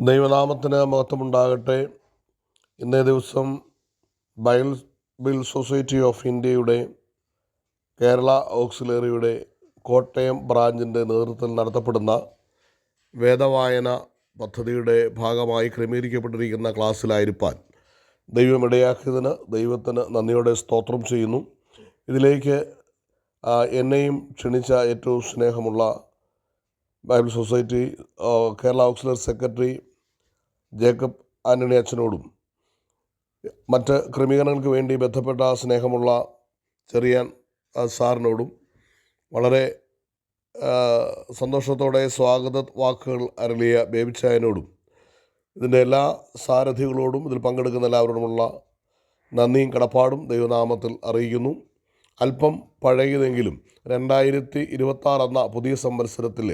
ദൈവനാമത്തിന് മഹത്വമുണ്ടാകട്ടെ. ഇന്നേ ദിവസം ബൈബിൾ സൊസൈറ്റി ഓഫ് ഇന്ത്യയുടെ കേരള ഓക്സിലറിയുടെ കോട്ടയം ബ്രാഞ്ചിൻ്റെ നേതൃത്വത്തിൽ നടത്തപ്പെടുന്ന വേദവായന പദ്ധതിയുടെ ഭാഗമായി ക്രമീകരിക്കപ്പെട്ടിരിക്കുന്ന ക്ലാസ്സിലായിരിക്കാൻ ദൈവമിടയാക്കിയതിന് ദൈവത്തിന് നന്ദിയോടെ സ്തോത്രം ചെയ്യുന്നു. ഇതിലേക്ക് എന്നെയും ക്ഷണിച്ച ഏറ്റവും സ്നേഹമുള്ള Bible society Kerala auxiliary secretary Jacob Antony അച്ഛനോടും മറ്റ് ക്രമീകരണങ്ങൾക്ക് വേണ്ടി ബന്ധപ്പെട്ട സ്നേഹമുള്ള ചെറിയാൻ സാറിനോടും വളരെ സന്തോഷത്തോടെ സ്വാഗത വാക്കുകൾ അരളിയ ബേബിച്ചായനോടും ഇതിൻ്റെ എല്ലാ സാരഥികളോടും ഇതിൽ പങ്കെടുക്കുന്ന എല്ലാവരോടുമുള്ള നന്ദിയും കടപ്പാടും ദൈവനാമത്തിൽ അറിയിക്കുന്നു. അല്പം പഴയതെങ്കിലും 2026 എന്ന പുതിയ സംവത്സരത്തിൽ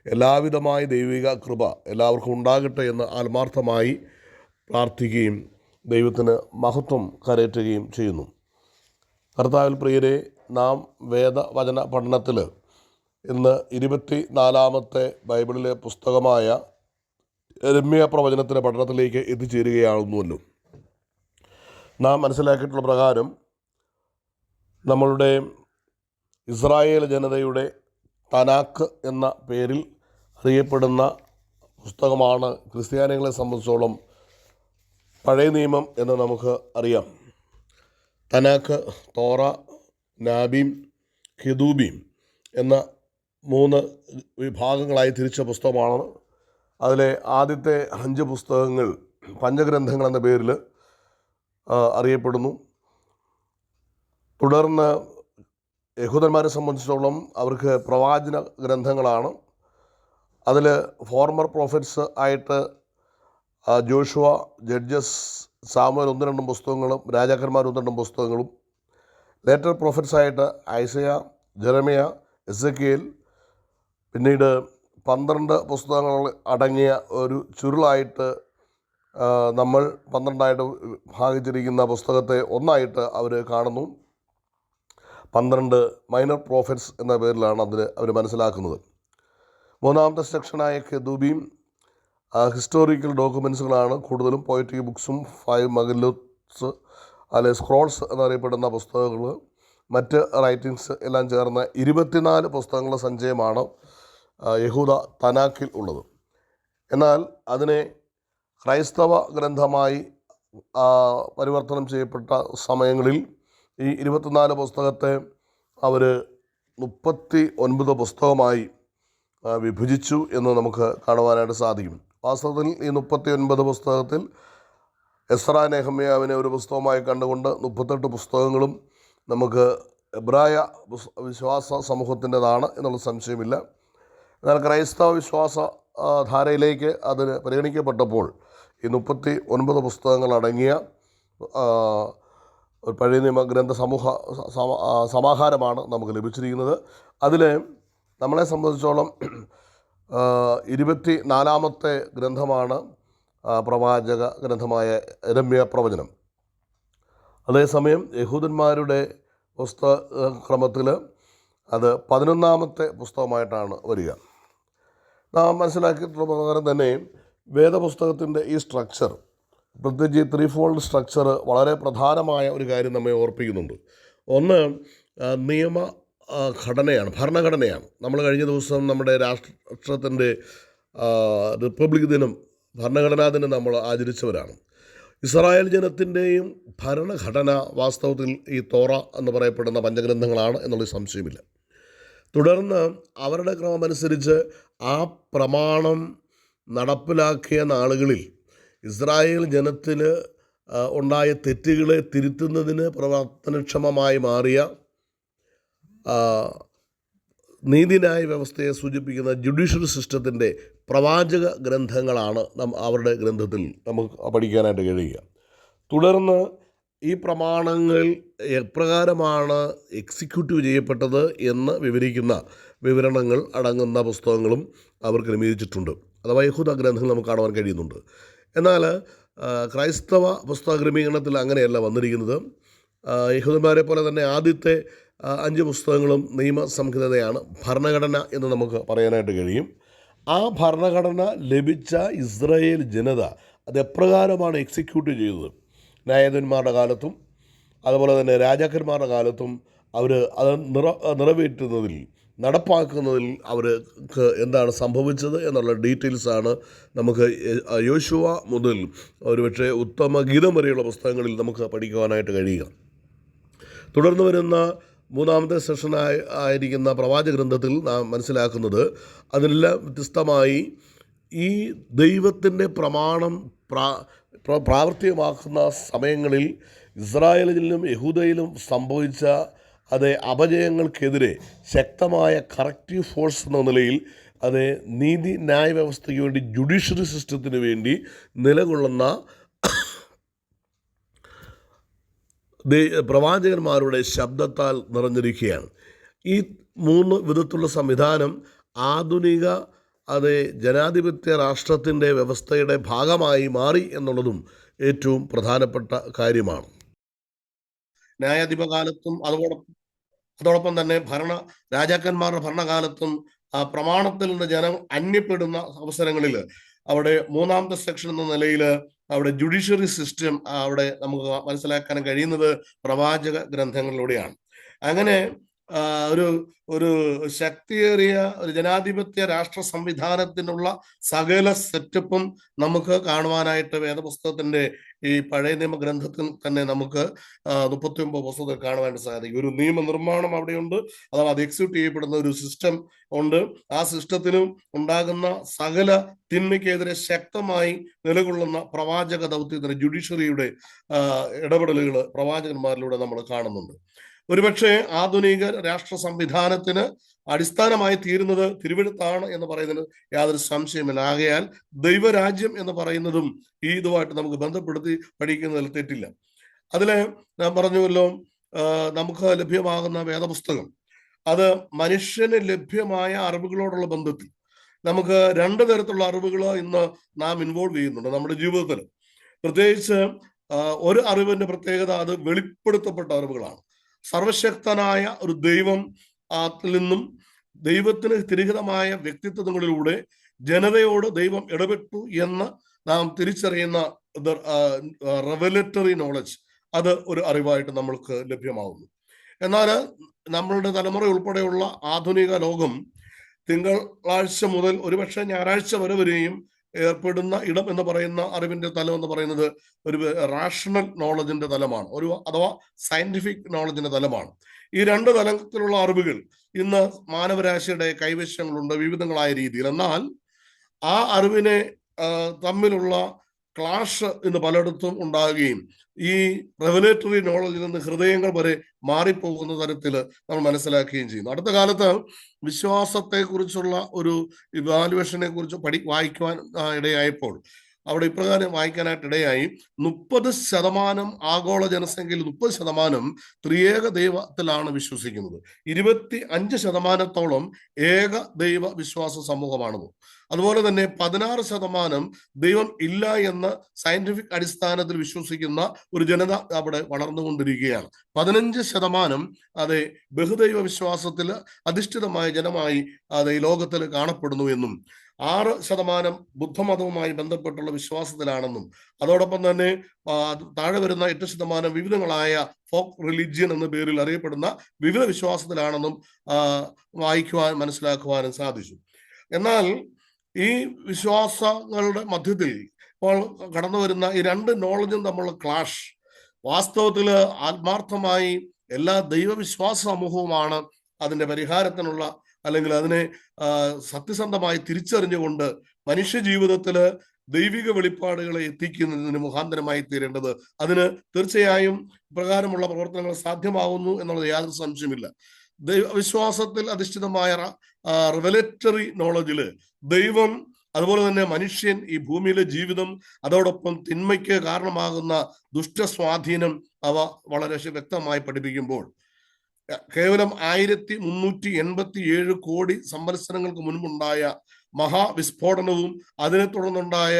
എല്ലാവിധമായ ദൈവിക കൃപ എല്ലാവർക്കും ഉണ്ടാകട്ടെ എന്ന് ആത്മാർത്ഥമായി പ്രാർത്ഥിക്കുകയും ദൈവത്തിന് മഹത്വം കരയറ്റുകയും ചെയ്യുന്നു. കർത്താവിൽ പ്രിയരെ, നാം വേദവചന പഠനത്തിൽ ഇന്ന് 24ാമത്തെ ബൈബിളിലെ പുസ്തകമായ യിരെമ്യാ പ്രവചനത്തിൻ്റെ പഠനത്തിലേക്ക് എത്തിച്ചേരുകയാകുന്നുവല്ലോ. നാം മനസ്സിലാക്കിയിട്ടുള്ള പ്രകാരം നമ്മളുടെ ഇസ്രായേൽ ജനതയുടെ തനാക്ക് എന്ന പേരിൽ അറിയപ്പെടുന്ന പുസ്തകമാണ് ക്രിസ്ത്യാനികളെ സംബന്ധിച്ചോളം പഴയ നിയമം എന്ന് നമുക്ക് അറിയാം. തനാക്ക്, തോറ, നാബീം, കെതൂബീം എന്ന 3 വിഭാഗങ്ങളായി തിരിച്ച പുസ്തകമാണ്. അതിലെ ആദ്യത്തെ 5 പുസ്തകങ്ങൾ പഞ്ചഗ്രന്ഥങ്ങൾ എന്ന പേരിൽ അറിയപ്പെടുന്നു. തുടർന്ന് യഹൂദന്മാരെ സംബന്ധിച്ചിടത്തോളം അവർക്ക് പ്രവാചന ഗ്രന്ഥങ്ങളാണ്. അതിൽ ഫോർമർ പ്രോഫറ്റ്സ് ആയിട്ട് ജോഷുവ, ജഡ്ജസ്, സാമുവേൽ 1-2 പുസ്തകങ്ങളും രാജാക്കന്മാർ 1-2 പുസ്തകങ്ങളും, ലേറ്റർ പ്രോഫറ്റ്സ് ആയിട്ട് ഐസയ, ജെറമിയ, എസെക്കിയേൽ, പിന്നീട് 12 പുസ്തകങ്ങൾ അടങ്ങിയ ഒരു ചുരുളായിട്ട് നമ്മൾ 12ആയിട്ട് ഭാഗിച്ചിരിക്കുന്ന പുസ്തകത്തെ ഒന്നായിട്ട് അവർ കാണുന്നു. 12 മൈനർ പ്രോഫറ്റ്സ് എന്ന പേരിലാണ് അതിന് അവർ മനസ്സിലാക്കുന്നത്. 3ാമത്തെ സെക്ഷനായ കെതൂബീം ഹിസ്റ്റോറിക്കൽ ഡോക്യുമെൻസുകളാണ് കൂടുതലും. പോയട്രിക് ബുക്സും 5 മഗല്ലോത്സ് അല്ലെ സ്ക്രോൾസ് എന്നറിയപ്പെടുന്ന പുസ്തകങ്ങൾ, മറ്റ് റൈറ്റിങ്സ് എല്ലാം ചേർന്ന 24 പുസ്തകങ്ങളുടെ സഞ്ചയമാണ് യഹൂദ തനാക്കിൽ ഉള്ളത്. എന്നാൽ അതിനെ ക്രൈസ്തവ ഗ്രന്ഥമായി പരിവർത്തനം ചെയ്യപ്പെട്ട സമയങ്ങളിൽ ഈ 24 പുസ്തകത്തെ അവർ 39 പുസ്തകമായി വിഭജിച്ചു എന്ന് നമുക്ക് കാണുവാനായിട്ട് സാധിക്കും. വാസ്തവത്തിൽ ഈ 39 പുസ്തകത്തിൽ എസ്രാ നെഹമ്യാവിനെ ഒരു പുസ്തകമായി കണ്ടുകൊണ്ട് 38 പുസ്തകങ്ങളും നമുക്ക് എബ്രായ വിശ്വാസ സമൂഹത്തിൻ്റെതാണ് എന്നുള്ള സംശയമില്ല. എന്നാൽ ക്രൈസ്തവ വിശ്വാസ ധാരയിലേക്ക് അതിന് പരിഗണിക്കപ്പെട്ടപ്പോൾ ഈ 39 പുസ്തകങ്ങൾ അടങ്ങിയ ഒരു പഴയ നിയമ ഗ്രന്ഥ സമാഹാരമാണ് നമുക്ക് ലഭിച്ചിരിക്കുന്നത്. അതിൽ നമ്മളെ സംബന്ധിച്ചോളം 24ാമത്തെ ഗ്രന്ഥമാണ് പ്രവാചക ഗ്രന്ഥമായ യിരെമ്യാ പ്രവചനം. അതേസമയം യഹൂദന്മാരുടെ പുസ്തകക്രമത്തിൽ അത് 11ാമത്തെ പുസ്തകമായിട്ടാണ് വരിക. നാം മനസ്സിലാക്കിയിട്ടുള്ള പ്രകാരം തന്നെ വേദപുസ്തകത്തിൻ്റെ ഈ സ്ട്രക്ചർ, പ്രത്യേകിച്ച് 3 ഫോൾഡ് സ്ട്രക്ചർ വളരെ പ്രധാനമായ ഒരു കാര്യം നമ്മെ ഓർപ്പിക്കുന്നുണ്ട്. ഒന്ന് നിയമ ഘടനയാണ്, ഭരണഘടനയാണ്. നമ്മൾ കഴിഞ്ഞ ദിവസം നമ്മുടെ രാഷ്ട്രത്തിൻ്റെ റിപ്പബ്ലിക് ദിനം, ഭരണഘടനാ ദിനം നമ്മൾ ആചരിച്ചവരാണ്. ഇസ്രായേൽ ജനത്തിൻ്റെയും ഭരണഘടന വാസ്തവത്തിൽ ഈ തോറ എന്ന് പറയപ്പെടുന്ന പഞ്ചഗ്രന്ഥങ്ങളാണ് എന്നുള്ള സംശയമില്ല. തുടർന്ന് അവരുടെ ക്രമമനുസരിച്ച് ആ പ്രമാണം നടപ്പിലാക്കിയ നാളുകളിൽ ഇസ്രായേൽ ജനത്തിൽ ഉണ്ടായ തെറ്റുകളെ തിരുത്തുന്നതിന് പ്രവർത്തനക്ഷമമായി മാറിയ നീതിന്യായ വ്യവസ്ഥയെ സൂചിപ്പിക്കുന്ന ജുഡീഷ്യറി സിസ്റ്റത്തിൻ്റെ പ്രവാചക ഗ്രന്ഥങ്ങളാണ് അവരുടെ ഗ്രന്ഥത്തിൽ നമുക്ക് പഠിക്കാനായിട്ട് കഴിയുക. തുടർന്ന് ഈ പ്രമാണങ്ങൾ എപ്രകാരമാണ് എക്സിക്യൂട്ടീവ് ചെയ്യപ്പെട്ടത് എന്ന് വിവരിക്കുന്ന വിവരണങ്ങൾ അടങ്ങുന്ന പുസ്തകങ്ങളും അവർ ക്രമീകരിച്ചിട്ടുണ്ട്. അഥവാ യഹൂദ ഗ്രന്ഥങ്ങൾ നമുക്ക് കാണുവാൻ കഴിയുന്നുണ്ട്. എന്നാൽ ക്രൈസ്തവ പുസ്തക ക്രമീകരണത്തിൽ അങ്ങനെയല്ല വന്നിരിക്കുന്നത്. യഹൂദന്മാരെ പോലെ തന്നെ ആദ്യത്തെ 5 പുസ്തകങ്ങളും നിയമസംഹിതയാണ്, ഭരണഘടന എന്ന് നമുക്ക് പറയാനായിട്ട് കഴിയും. ആ ഭരണഘടന ലഭിച്ച ഇസ്രായേൽ ജനത അത് എപ്രകാരമാണ് എക്സിക്യൂട്ട് ചെയ്തത്? ന്യായാധിപന്മാരുടെ കാലത്തും അതുപോലെ തന്നെ രാജാക്കന്മാരുടെ കാലത്തും അവർ അത് നിറവേറ്റുന്നതിൽ, നടപ്പാക്കുന്നതിൽ അവർക്ക് എന്താണ് സംഭവിച്ചത് എന്നുള്ള ഡീറ്റെയിൽസാണ് നമുക്ക് യോശുവ മുതൽ ഒരുപക്ഷെ ഉത്തമ ഗീതം വരെയുള്ള പുസ്തകങ്ങളിൽ നമുക്ക് പഠിക്കുവാനായിട്ട് കഴിയുക. തുടർന്ന് വരുന്ന മൂന്നാമത്തെ ആയിരിക്കുന്ന പ്രവാചക ഗ്രന്ഥത്തിൽ നാം മനസ്സിലാക്കുന്നത് അതിലെല്ലാം വ്യത്യസ്തമായി ഈ ദൈവത്തിൻ്റെ പ്രമാണം പ്രാവർത്തികമാക്കുന്ന സമയങ്ങളിൽ ഇസ്രായേലിലും യഹൂദയിലും സംഭവിച്ച അതേ അപജയങ്ങൾക്കെതിരെ ശക്തമായ കറക്റ്റീവ് ഫോഴ്സ് എന്ന നിലയിൽ അത് നീതി ന്യായ വ്യവസ്ഥയ്ക്ക് വേണ്ടി ജുഡീഷ്യറി സിസ്റ്റത്തിന് വേണ്ടി നിലകൊള്ളുന്ന പ്രവാചകന്മാരുടെ ശബ്ദത്താൽ നിറഞ്ഞിരിക്കുകയാണ്. ഈ 3 വിധത്തിലുള്ള സംവിധാനം ആധുനിക ജനാധിപത്യ രാഷ്ട്രത്തിൻ്റെ വ്യവസ്ഥയുടെ ഭാഗമായി മാറി എന്നുള്ളതും ഏറ്റവും പ്രധാനപ്പെട്ട കാര്യമാണ്. ന്യായാധിപ കാലത്തും അതോടൊപ്പം തന്നെ രാജാക്കന്മാരുടെ ഭരണകാലത്തും പ്രമാണത്തിൽ നിന്ന് ജനം അന്യപ്പെടുന്ന അവസരങ്ങളിൽ അവിടെ മൂന്നാമത്തെ സെക്ഷൻ എന്ന നിലയിൽ അവിടെ ജുഡീഷ്യറി സിസ്റ്റം അവിടെ നമുക്ക് മനസ്സിലാക്കാൻ കഴിയുന്നത് പ്രവാചക ഗ്രന്ഥങ്ങളിലൂടെയാണ്. അങ്ങനെ ഒരു ശക്തിയേറിയ ഒരു ജനാധിപത്യ രാഷ്ട്ര സംവിധാനത്തിനുള്ള സകല സെറ്റപ്പും നമുക്ക് കാണുവാനായിട്ട് വേദപുസ്തകത്തിന്റെ ഈ പഴയ നിയമ ഗ്രന്ഥത്തിൽ തന്നെ നമുക്ക് 39 പുസ്തകത്തിൽ കാണുവാനായിട്ട് സാധിക്കും. ഒരു നിയമനിർമ്മാണം അവിടെയുണ്ട്, അഥവാ അത് എക്സിക്യൂട്ട് ചെയ്യപ്പെടുന്ന ഒരു സിസ്റ്റം ഉണ്ട്. ആ സിസ്റ്റത്തിനും ഉണ്ടാകുന്ന സകല തിന്മയ്ക്കെതിരെ ശക്തമായി നിലകൊള്ളുന്ന പ്രവാചക ദൗത്യത്തിന് ജുഡീഷ്യറിയുടെ ഇടപെടലുകൾ പ്രവാചകന്മാരിലൂടെ നമ്മൾ കാണുന്നുണ്ട്. ഒരുപക്ഷെ ആധുനിക രാഷ്ട്ര സംവിധാനത്തിന് അടിസ്ഥാനമായി തീരുന്നത് തിരുവെഴുത്താണ് എന്ന് പറയുന്നതിന് യാതൊരു സംശയമില്ല. ആകയാൽ ദൈവരാജ്യം എന്ന് പറയുന്നതും ഇതുമായിട്ട് നമുക്ക് ബന്ധപ്പെടുത്തി പഠിക്കുന്നതിൽ തെറ്റില്ല. അതിലെ ഞാൻ പറഞ്ഞുവല്ലോ, നമുക്ക് ലഭ്യമാകുന്ന വേദപുസ്തകം അത് മനുഷ്യന് ലഭ്യമായ അറിവുകളോടുള്ള ബന്ധത്തിൽ നമുക്ക് 2 തരത്തിലുള്ള അറിവുകൾ ഇന്ന് നാം ഇൻവോൾവ് ചെയ്യുന്നുണ്ട് നമ്മുടെ ജീവിതത്തിൽ. പ്രത്യേകിച്ച് ഒരു അറിവിന്റെ പ്രത്യേകത അത് വെളിപ്പെടുത്തപ്പെട്ട അറിവുകളാണ്. സർവശക്തനായ ഒരു ദൈവം നിന്നും ദൈവത്തിന് തിരിഹിതമായ വ്യക്തിത്വങ്ങളിലൂടെ ജനതയോട് ദൈവം ഇടപെട്ടു എന്ന് നാം തിരിച്ചറിയുന്ന റെവലേറ്ററി നോളജ്, അത് ഒരു അറിവായിട്ട് നമ്മൾക്ക് ലഭ്യമാവുന്നു. എന്നാൽ നമ്മളുടെ തലമുറ ഉൾപ്പെടെയുള്ള ആധുനിക ലോകം തിങ്കളാഴ്ച മുതൽ ഒരുപക്ഷെ ഞായറാഴ്ച വരെയും ഏർപ്പെടുന്ന ഇടം എന്ന് പറയുന്ന അറിവിന്റെ തലം എന്ന് പറയുന്നത് ഒരു റാഷണൽ നോളജിന്റെ തലമാണ്, അഥവാ സയന്റിഫിക് നോളജിന്റെ തലമാണ്. ഈ 2 തലത്തിലുള്ള അറിവുകൾ ഇന്ന് മാനവരാശിയുടെ കൈവശങ്ങളുണ്ട് വിവിധങ്ങളായ രീതിയിൽ. എന്നാൽ ആ അറിവിനെ തമ്മിലുള്ള ക്ലാഷ് ഇന്ന് പലയിടത്തും ഉണ്ടാകുകയും ഈ റെവലേറ്ററി നോളജിൽ നിന്ന് ഹൃദയങ്ങൾ വരെ മാറിപ്പോകുന്ന തരത്തിൽ നമ്മൾ മനസ്സിലാക്കുകയും ചെയ്യുന്നു. അടുത്ത കാലത്ത് വിശ്വാസത്തെക്കുറിച്ചുള്ള ഒരു ഇവാലുവേഷനെ കുറിച്ച് വായിക്കുവാൻ ഇടയായപ്പോൾ അവിടെ ഇപ്രകാരം വായിക്കാനായിട്ട് ഇടയായി. 30% ആഗോള ജനസംഖ്യയിൽ 30% ത്രിയേക ദൈവത്തിലാണ് വിശ്വസിക്കുന്നത്. 25% ഏക ദൈവ വിശ്വാസ സമൂഹമാണത്. അതുപോലെ തന്നെ 16% ദൈവം ഇല്ല എന്ന് സയന്റിഫിക് അടിസ്ഥാനത്തിൽ വിശ്വസിക്കുന്ന ഒരു ജനത അവിടെ വളർന്നുകൊണ്ടിരിക്കുകയാണ്. 15% അതെ ബഹുദൈവ വിശ്വാസത്തിൽ അധിഷ്ഠിതമായ ജനമായി അത് ഈ ലോകത്തിൽ കാണപ്പെടുന്നു എന്നും 6% ബുദ്ധമതവുമായി ബന്ധപ്പെട്ടുള്ള വിശ്വാസത്തിലാണെന്നും അതോടൊപ്പം തന്നെ താഴെ വരുന്ന 8% വിവിധങ്ങളായ ഫോക്ക് റിലിജിയൻ എന്ന പേരിൽ അറിയപ്പെടുന്ന വിവിധ വിശ്വാസത്തിലാണെന്നും വായിക്കുവാൻ മനസ്സിലാക്കുവാനും സാധിച്ചു. എന്നാൽ ഈ വിശ്വാസങ്ങളുടെ മധ്യത്തിൽ ഇപ്പോൾ കടന്നു വരുന്ന ഈ 2 നോളജും തമ്മിലുള്ള ക്ലാഷ് വാസ്തവത്തിൽ ആത്മാർത്ഥമായി എല്ലാ ദൈവവിശ്വാസ സമൂഹവുമാണ് അതിന്റെ പരിഹാരത്തിനുള്ള അല്ലെങ്കിൽ അതിനെ സത്യസന്ധമായി തിരിച്ചറിഞ്ഞുകൊണ്ട് മനുഷ്യ ജീവിതത്തില് ദൈവിക വെളിപ്പാടുകളെ എത്തിക്കുന്നതിന് മുഖാന്തരമായി തീരേണ്ടത്. അതിന് തീർച്ചയായും ഇപ്രകാരമുള്ള പ്രവർത്തനങ്ങൾ സാധ്യമാകുന്നു എന്നുള്ളത് യാതൊരു സംശയമില്ല. ദൈവവിശ്വാസത്തിൽ അധിഷ്ഠിതമായ റെവലേറ്ററി നോളജില് ദൈവം, അതുപോലെ തന്നെ മനുഷ്യൻ, ഈ ഭൂമിയിലെ ജീവിതം, അതോടൊപ്പം തിന്മയ്ക്ക് കാരണമാകുന്ന ദുഷ്ടസ്വാധീനം അവ വളരെ വ്യക്തമായി പഠിപ്പിക്കുമ്പോൾ കേവലം 1387 കോടി സംവത്സരങ്ങൾക്ക് മുൻപുണ്ടായ മഹാവിസ്ഫോടനവും അതിനെ തുടർന്നുണ്ടായ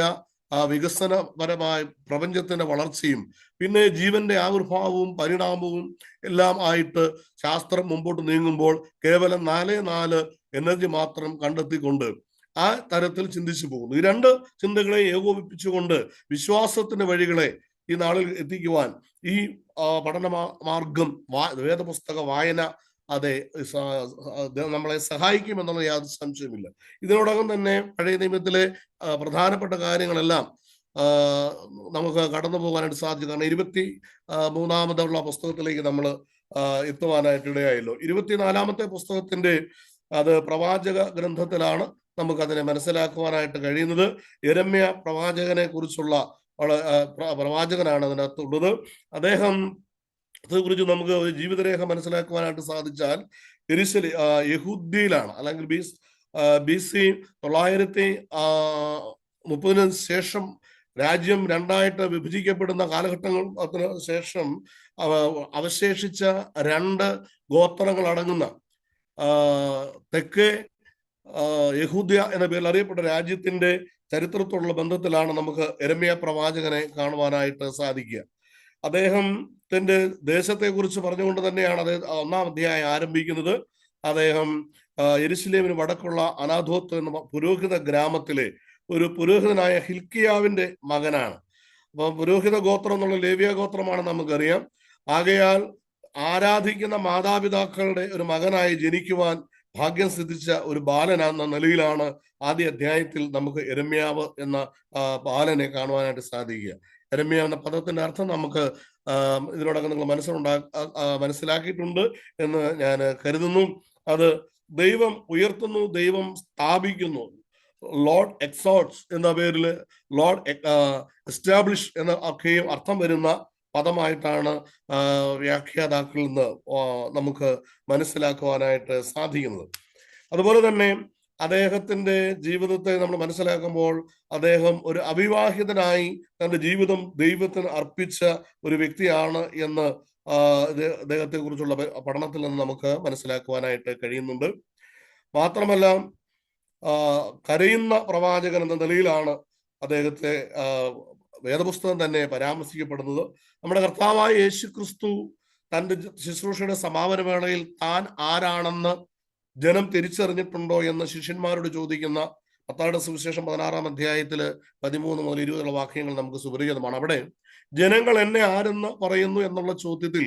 വികസനപരമായ പ്രപഞ്ചത്തിന്റെ വളർച്ചയും പിന്നെ ജീവന്റെ ആവിർഭാവവും പരിണാമവും എല്ലാം ആയിട്ട് ശാസ്ത്രം മുമ്പോട്ട് നീങ്ങുമ്പോൾ കേവലം 4 എനർജി മാത്രം കണ്ടെത്തിക്കൊണ്ട് ആ തരത്തിൽ ചിന്തിച്ചു പോകുന്നു. ഈ രണ്ട് ചിന്തകളെ ഏകോപിപ്പിച്ചുകൊണ്ട് വിശ്വാസത്തിന്റെ വഴികളെ ഈ നാളിൽ എത്തിക്കുവാൻ ഈ പഠന മാർഗം വേദപുസ്തക വായന അതെ നമ്മളെ സഹായിക്കുമെന്നുള്ള യാതൊരു സംശയമില്ല. ഇതിനോടകം തന്നെ പഴയ നിയമത്തിലെ പ്രധാനപ്പെട്ട കാര്യങ്ങളെല്ലാം നമുക്ക് കടന്നു പോകാനായിട്ട് സാധിച്ചു. കാരണം 23 പുസ്തകത്തിലേക്ക് നമ്മൾ എത്തുവാനായിട്ട് ഇടയായല്ലോ. 24 പുസ്തകത്തിന്റെ അത് പ്രവാചക ഗ്രന്ഥത്തിലാണ് നമുക്ക് അതിനെ മനസ്സിലാക്കുവാനായിട്ട് കഴിയുന്നത്. യെരമ്യ പ്രവാചകനെ കുറിച്ചുള്ള പ്രവാചകനാണ് അതിനകത്തുള്ളത്. അദ്ദേഹത്തെ കുറിച്ച് നമുക്ക് ജീവിതരേഖ മനസ്സിലാക്കുവാനായിട്ട് സാധിച്ചാൽ യഹൂദ്യയിലാണ്, അല്ലെങ്കിൽ BC 930 ശേഷം രാജ്യം രണ്ടായിട്ട് വിഭജിക്കപ്പെടുന്ന കാലഘട്ടത്തിന് ശേഷം അവശേഷിച്ച 2 ഗോത്രങ്ങൾ അടങ്ങുന്ന തെക്കേ യഹൂദ്യ എന്ന പേരിൽ അറിയപ്പെട്ട രാജ്യത്തിന്റെ ചരിത്രത്തോടുള്ള ബന്ധത്തിലാണ് നമുക്ക് യെരമ്യ പ്രവാചകനെ കാണുവാനായിട്ട് സാധിക്കുക. അദ്ദേഹത്തിന്റെ ദേശത്തെ കുറിച്ച് പറഞ്ഞുകൊണ്ട് തന്നെയാണ് അദ്ദേഹം 1-ാം അധ്യായം ആരംഭിക്കുന്നത്. അദ്ദേഹം യെരുശലേമിന് വടക്കുള്ള അനാഥോത്ത് എന്ന പുരോഹിത ഗ്രാമത്തിലെ ഒരു പുരോഹിതനായ ഹിൽക്കിയാവിന്റെ മകനാണ്. അപ്പൊ പുരോഹിത ഗോത്രം എന്നുള്ള ലേവ്യ ഗോത്രമാണ് നമുക്കറിയാം. ആകയാൽ ആരാധിക്കുന്ന മാതാപിതാക്കളുടെ ഒരു മകനായി ജനിക്കുവാൻ ഭാഗ്യം സിദ്ധിച്ച ഒരു ബാലനെന്ന നിലയിലാണ് ആദ്യ അധ്യായത്തിൽ നമുക്ക് യെരമ്യാവ് എന്ന ബാലനെ കാണുവാനായിട്ട് സാധിക്കുക. യെരമ്യ എന്ന പദത്തിന്റെ അർത്ഥം നമുക്ക് ഇതിനോടൊക്കെ നിങ്ങൾ മനസ്സിലാക്കിയിട്ടുണ്ട് എന്ന് ഞാൻ കരുതുന്നു. അത് ദൈവം ഉയർത്തുന്നു, ദൈവം സ്ഥാപിക്കുന്നു. ലോർഡ് എക്സോട്സ് എന്ന പേരിൽ ലോർഡ് എസ്റ്റാബ്ലിഷ് എന്ന ഒക്കെയും അർത്ഥം വരുന്ന പദമായിട്ടാണ് വ്യാഖ്യാതാക്കളിൽ നിന്ന് നമുക്ക് മനസ്സിലാക്കുവാനായിട്ട് സാധിക്കുന്നത്. അതുപോലെ തന്നെ അദ്ദേഹത്തിന്റെ ജീവിതത്തെ നമ്മൾ മനസ്സിലാക്കുമ്പോൾ അദ്ദേഹം ഒരു അവിവാഹിതനായി തന്റെ ജീവിതം ദൈവത്തിന് അർപ്പിച്ച ഒരു വ്യക്തിയാണ് എന്ന് അദ്ദേഹത്തെ കുറിച്ചുള്ള പഠനത്തിൽ നിന്ന് നമുക്ക് മനസ്സിലാക്കുവാനായിട്ട് കഴിയുന്നുണ്ട്. മാത്രമല്ല കരയുന്ന പ്രവാചകൻ എന്ന നിലയിലാണ് അദ്ദേഹത്തെ വേദപുസ്തകം തന്നെ പരാമർശിക്കപ്പെടുന്നത്. നമ്മുടെ കർത്താവായ യേശുക്രിസ്തു തന്റെ ശുശ്രൂഷയുടെ സമാപന വേളയിൽ താൻ ആരാണെന്ന് ജനം തിരിച്ചറിഞ്ഞിട്ടുണ്ടോ എന്ന് ശിഷ്യന്മാരോട് ചോദിക്കുന്ന മത്തായിയുടെ സുവിശേഷം 16-ാം അധ്യായത്തില് 13 മുതൽ 20 വാക്യങ്ങൾ നമുക്ക് സുപരിചിതമാണ്. അവിടെ ജനങ്ങൾ എന്നെ ആരെന്ന് പറയുന്നു എന്നുള്ള ചോദ്യത്തിൽ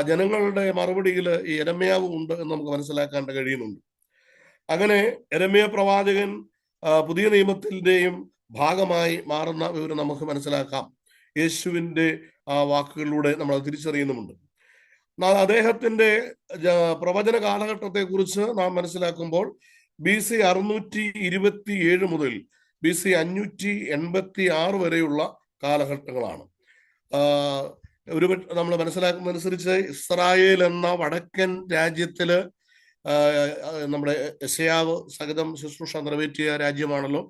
ജനങ്ങളുടെ മറുപടിയിൽ ഈ യെരമ്യാവ് ഉണ്ട് എന്ന് നമുക്ക് മനസ്സിലാക്കാൻ കഴിയുന്നുണ്ട്. അങ്ങനെ യെരമ്യ പ്രവാചകൻ പുതിയ നിയമത്തിന്റെയും ഭാഗമായി മാറുന്ന വിവരം നമുക്ക് മനസ്സിലാക്കാം. യേശുവിന്റെ വാക്കുകളിലൂടെ നമ്മൾ തിരിച്ചറിയുന്നുമുണ്ട്. അദ്ദേഹത്തിന്റെ പ്രവചന കാലഘട്ടത്തെ കുറിച്ച് നാം മനസ്സിലാക്കുമ്പോൾ BC 627 മുതൽ BC 586 വരെയുള്ള കാലഘട്ടങ്ങളാണ്. നമ്മൾ മനസ്സിലാക്കുന്നതനുസരിച്ച് ഇസ്രായേൽ എന്ന വടക്കൻ രാജ്യത്തില് നമ്മുടെ യെശയ്യാവ് സഹിതം ശുശ്രൂഷ നിറവേറ്റിയ രാജ്യമാണല്ലോ.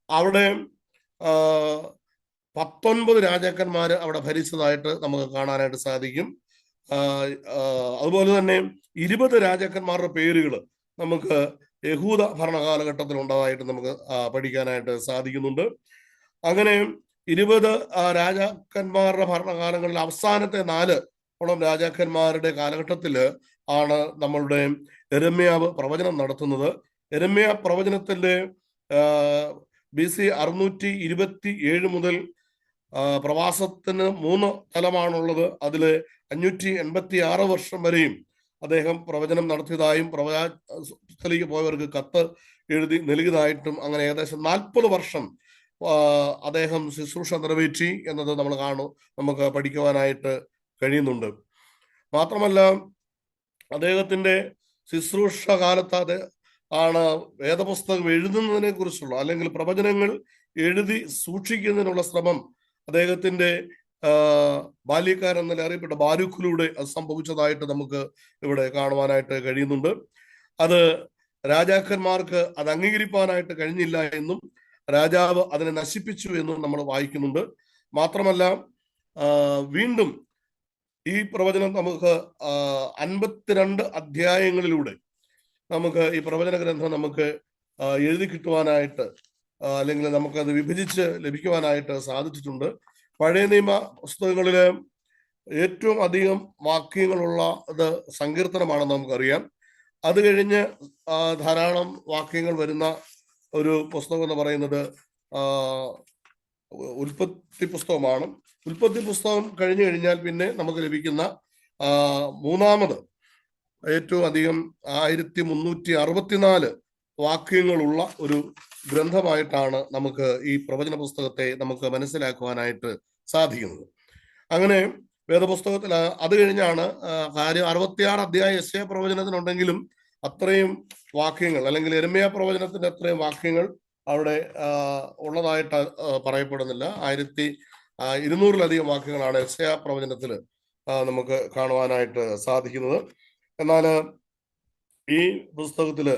അവിടെ 19 രാജാക്കന്മാര് അവിടെ ഭരിച്ചതായിട്ട് നമുക്ക് കാണാനായിട്ട് സാധിക്കും. അതുപോലെ തന്നെ 20 രാജാക്കന്മാരുടെ പേരുകൾ നമുക്ക് യഹൂദ ഭരണകാലഘട്ടത്തിൽ ഉണ്ടായതായിട്ട് നമുക്ക് പഠിക്കാനായിട്ട് സാധിക്കുന്നുണ്ട്. അങ്ങനെ 20 രാജാക്കന്മാരുടെ ഭരണകാലങ്ങളിൽ അവസാനത്തെ 4 രാജാക്കന്മാരുടെ കാലഘട്ടത്തില് ആണ് നമ്മളുടെ യെരമ്യാവ് പ്രവചനം നടത്തുന്നത്. യെരമ്യ പ്രവചനത്തിന്റെ BC 627 മുതൽ പ്രവാസത്തിന് 3 തലമാണുള്ളത്. അതില് 586 വർഷം വരെയും അദ്ദേഹം പ്രവചനം നടത്തിയതായും പ്രവചനത്തിലേക്ക് പോയവർക്ക് കത്ത് എഴുതി നൽകിയതായിട്ടും അങ്ങനെ ഏകദേശം 40 വർഷം അദ്ദേഹം ശുശ്രൂഷ നിറവേറ്റി എന്നത് നമുക്ക് പഠിക്കുവാനായിട്ട് കഴിയുന്നുണ്ട്. മാത്രമല്ല അദ്ദേഹത്തിന്റെ ശുശ്രൂഷ കാലത്ത് ആണ് വേദപുസ്തകം എഴുതുന്നതിനെ കുറിച്ചുള്ള അല്ലെങ്കിൽ പ്രവചനങ്ങൾ എഴുതി സൂക്ഷിക്കുന്നതിനുള്ള ശ്രമം അദ്ദേഹത്തിന്റെ ബാല്യക്കാരൻ എന്നല്ല അറിയപ്പെട്ട ബാരൂക്കിലൂടെ അത് സംഭവിച്ചതായിട്ട് നമുക്ക് ഇവിടെ കാണുവാനായിട്ട് കഴിയുന്നുണ്ട്. അത് രാജാക്കന്മാർക്ക് അത് അംഗീകരിക്കാനായിട്ട് കഴിഞ്ഞില്ല എന്നും രാജാവ് അതിനെ നശിപ്പിച്ചു എന്നും നമ്മൾ വായിക്കുന്നുണ്ട്. മാത്രമല്ല വീണ്ടും ഈ പ്രവചനം നമുക്ക് 52 അധ്യായങ്ങളിലൂടെ നമുക്ക് ഈ പ്രവചന ഗ്രന്ഥം നമുക്ക് എഴുതി കിട്ടുവാനായിട്ട് അല്ലെങ്കിൽ നമുക്കത് വിഭജിച്ച് ലഭിക്കുവാനായിട്ട് സാധിച്ചിട്ടുണ്ട്. പഴയ നിയമ പുസ്തകങ്ങളില് ഏറ്റവും അധികം വാക്യങ്ങളുള്ള സങ്കീർത്തനമാണെന്ന് നമുക്കറിയാം. അത് കഴിഞ്ഞ് ധാരാളം വാക്യങ്ങൾ വരുന്ന ഒരു പുസ്തകം എന്ന് പറയുന്നത് ഉൽപ്പത്തി പുസ്തകമാണ്. ഉൽപ്പത്തി പുസ്തകം കഴിഞ്ഞു കഴിഞ്ഞാൽ പിന്നെ നമുക്ക് ലഭിക്കുന്ന മൂന്നാമത് ഏറ്റവും അധികം 1364 വാക്യങ്ങളുള്ള ഒരു ഗ്രന്ഥമായിട്ടാണ് നമുക്ക് ഈ പ്രവചന പുസ്തകത്തെ നമുക്ക് മനസ്സിലാക്കുവാനായിട്ട് സാധിക്കുന്നത്. അങ്ങനെ വേദപുസ്തകത്തിൽ അത് കഴിഞ്ഞാണ് കാര്യം 66 അധ്യായം യെശയ്യാ പ്രവചനത്തിനുണ്ടെങ്കിലും അത്രയും വാക്യങ്ങൾ, അല്ലെങ്കിൽ യെരമ്യാ പ്രവചനത്തിന്റെ അത്രയും വാക്യങ്ങൾ അവിടെ ഉള്ളതായിട്ട് പറയപ്പെടുന്നില്ല. 1200-ലധികം വാക്യങ്ങളാണ് യെശയ്യാ പ്രവചനത്തിൽ നമുക്ക് കാണുവാനായിട്ട് സാധിക്കുന്നത്. എന്നാൽ ഈ പുസ്തകത്തില്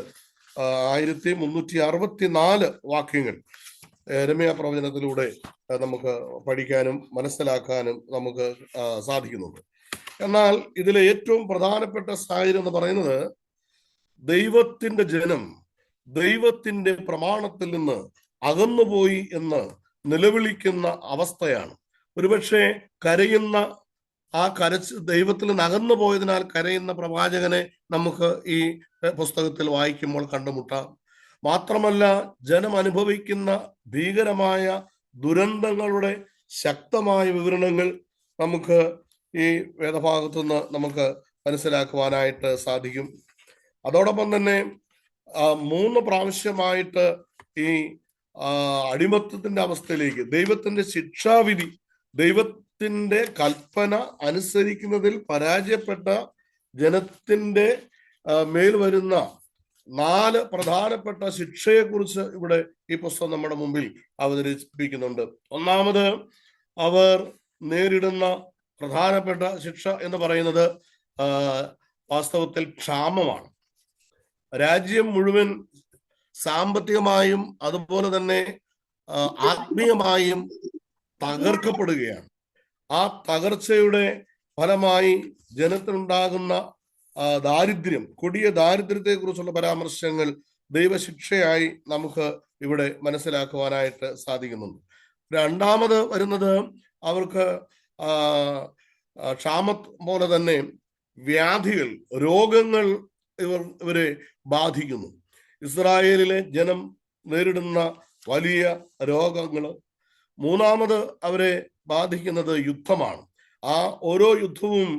1364 വാക്യങ്ങൾ യെരമ്യാ പ്രവചനത്തിലൂടെ നമുക്ക് പഠിക്കാനും മനസ്സിലാക്കാനും നമുക്ക് സാധിക്കുന്നുണ്ട്. എന്നാൽ ഇതിലെ ഏറ്റവും പ്രധാനപ്പെട്ട സാഹചര്യം എന്ന് പറയുന്നത് ദൈവത്തിന്റെ ജനം ദൈവത്തിന്റെ പ്രമാണത്തിൽ നിന്ന് അകന്നുപോയി എന്ന് നിലവിളിക്കുന്ന അവസ്ഥയാണ്. ഒരുപക്ഷെ കരയുന്ന ദൈവത്തിൽ നിന്ന് അകന്നു പോയതിനാൽ കരയുന്ന പ്രവാചകനെ നമുക്ക് ഈ പുസ്തകത്തിൽ വായിക്കുമ്പോൾ കണ്ടുമുട്ടാം. മാത്രമല്ല, ജനം അനുഭവിക്കുന്ന ഭീകരമായ ദുരന്തങ്ങളുടെ ശക്തമായ വിവരണങ്ങൾ നമുക്ക് ഈ വേദഭാഗത്തു നിന്ന് നമുക്ക് മനസ്സിലാക്കുവാനായിട്ട് സാധിക്കും. അതോടൊപ്പം തന്നെ 3 പ്രാവശ്യമായിട്ട് ഈ അടിമത്തത്തിന്റെ അവസ്ഥയിലേക്ക്, ദൈവത്തിന്റെ ശിക്ഷാവിധി, ദൈവത്തിന്റെ കൽപ്പന അനുസരിക്കുന്നതിൽ പരാജയപ്പെട്ട ജനത്തിന്റെ മേൽ വരുന്ന 4 പ്രധാനപ്പെട്ട ശിക്ഷയെക്കുറിച്ച് ഇവിടെ ഈ പുസ്തകം നമ്മുടെ മുമ്പിൽ അവതരിപ്പിക്കുന്നുണ്ട്. ഒന്നാമത്, അവർ നേരിടുന്ന പ്രധാനപ്പെട്ട ശിക്ഷ എന്ന് പറയുന്നത് വാസ്തവത്തിൽ ക്ഷാമമാണ്. രാജ്യം മുഴുവൻ സാമ്പത്തികമായും അതുപോലെ തന്നെ ആത്മീയമായും തകർക്കപ്പെടുകയാണ്. ആ തകർച്ചയുടെ ഫലമായി ജനത്തിനുണ്ടാകുന്ന ദാരിദ്ര്യം, കൊടിയ ദാരിദ്ര്യത്തെ കുറിച്ചുള്ള പരാമർശങ്ങൾ ദൈവശിക്ഷയായി നമുക്ക് ഇവിടെ മനസ്സിലാക്കുവാനായിട്ട് സാധിക്കുന്നുണ്ട്. രണ്ടാമത് വരുന്നത്, അവർക്ക് ക്ഷാമം പോലെ തന്നെ വ്യാധികൾ, രോഗങ്ങൾ ഇവരെ ബാധിക്കുന്നു. ഇസ്രായേലിലെ ജനം നേരിടുന്ന വലിയ രോഗങ്ങൾ. മൂന്നാമത് അവരെ ബാധിക്കുന്നത് യുദ്ധമാണ്. ആ ഓരോ യുദ്ധവും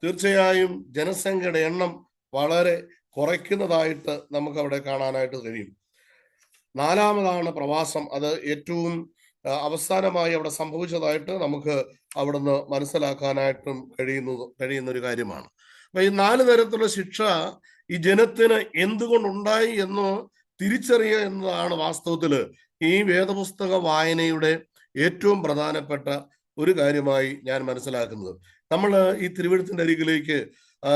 തീർച്ചയായും ജനസംഖ്യയുടെ എണ്ണം വളരെ കുറയ്ക്കുന്നതായിട്ട് നമുക്ക് അവിടെ കാണാനായിട്ട് കഴിയും. നാലാമതാണ് പ്രവാസം. അത് ഏറ്റവും അവസാനമായി അവിടെ സംഭവിച്ചതായിട്ട് നമുക്ക് അവിടുന്ന് മനസ്സിലാക്കാനായിട്ടും കഴിയുന്ന ഒരു കാര്യമാണ്. അപ്പൊ ഈ 4 തരത്തിലുള്ള ശിക്ഷ ഈ ജനത്തിന് എന്തുകൊണ്ടുണ്ടായി എന്ന് തിരിച്ചറിയുക എന്നതാണ് വാസ്തവത്തില് ഈ വേദപുസ്തക വായനയുടെ ഏറ്റവും പ്രധാനപ്പെട്ട ഒരു കാര്യമായി ഞാൻ മനസ്സിലാക്കുന്നത്. നമ്മൾ ഈ തിരുവെഴുത്തിന്റെ അരികിലേക്ക്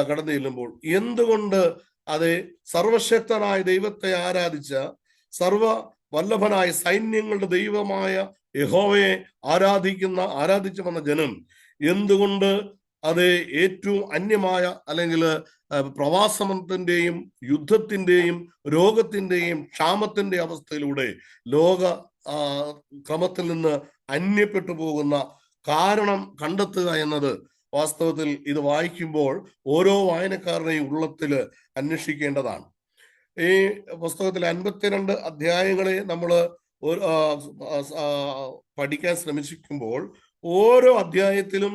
കടന്നു ചെല്ലുമ്പോൾ എന്തുകൊണ്ട് അത് സർവശക്തനായ ദൈവത്തെ ആരാധിച്ച, സർവ വല്ലഭനായ സൈന്യങ്ങളുടെ ദൈവമായ യഹോവയെ ആരാധിച്ചു വന്ന ജനം എന്തുകൊണ്ട് അത് ഏറ്റവും അന്യമായ, അല്ലെങ്കിൽ പ്രവാസത്തിന്റെയും യുദ്ധത്തിന്റെയും രോഗത്തിന്റെയും ക്ഷാമത്തിന്റെ അവസ്ഥയിലൂടെ ലോക ക്രമത്തിൽ നിന്ന് അന്യപ്പെട്ടു പോകുന്ന കാരണം കണ്ടെത്തുക എന്നത് വാസ്തവത്തിൽ ഇത് വായിക്കുമ്പോൾ ഓരോ വായനക്കാരുടെയും ഉള്ളത്തിൽ അന്വേഷിക്കേണ്ടതാണ്. ഈ പുസ്തകത്തിൽ 52 അധ്യായങ്ങളെ നമ്മൾ പഠിക്കാൻ ശ്രമിക്കുമ്പോൾ ഓരോ അധ്യായത്തിലും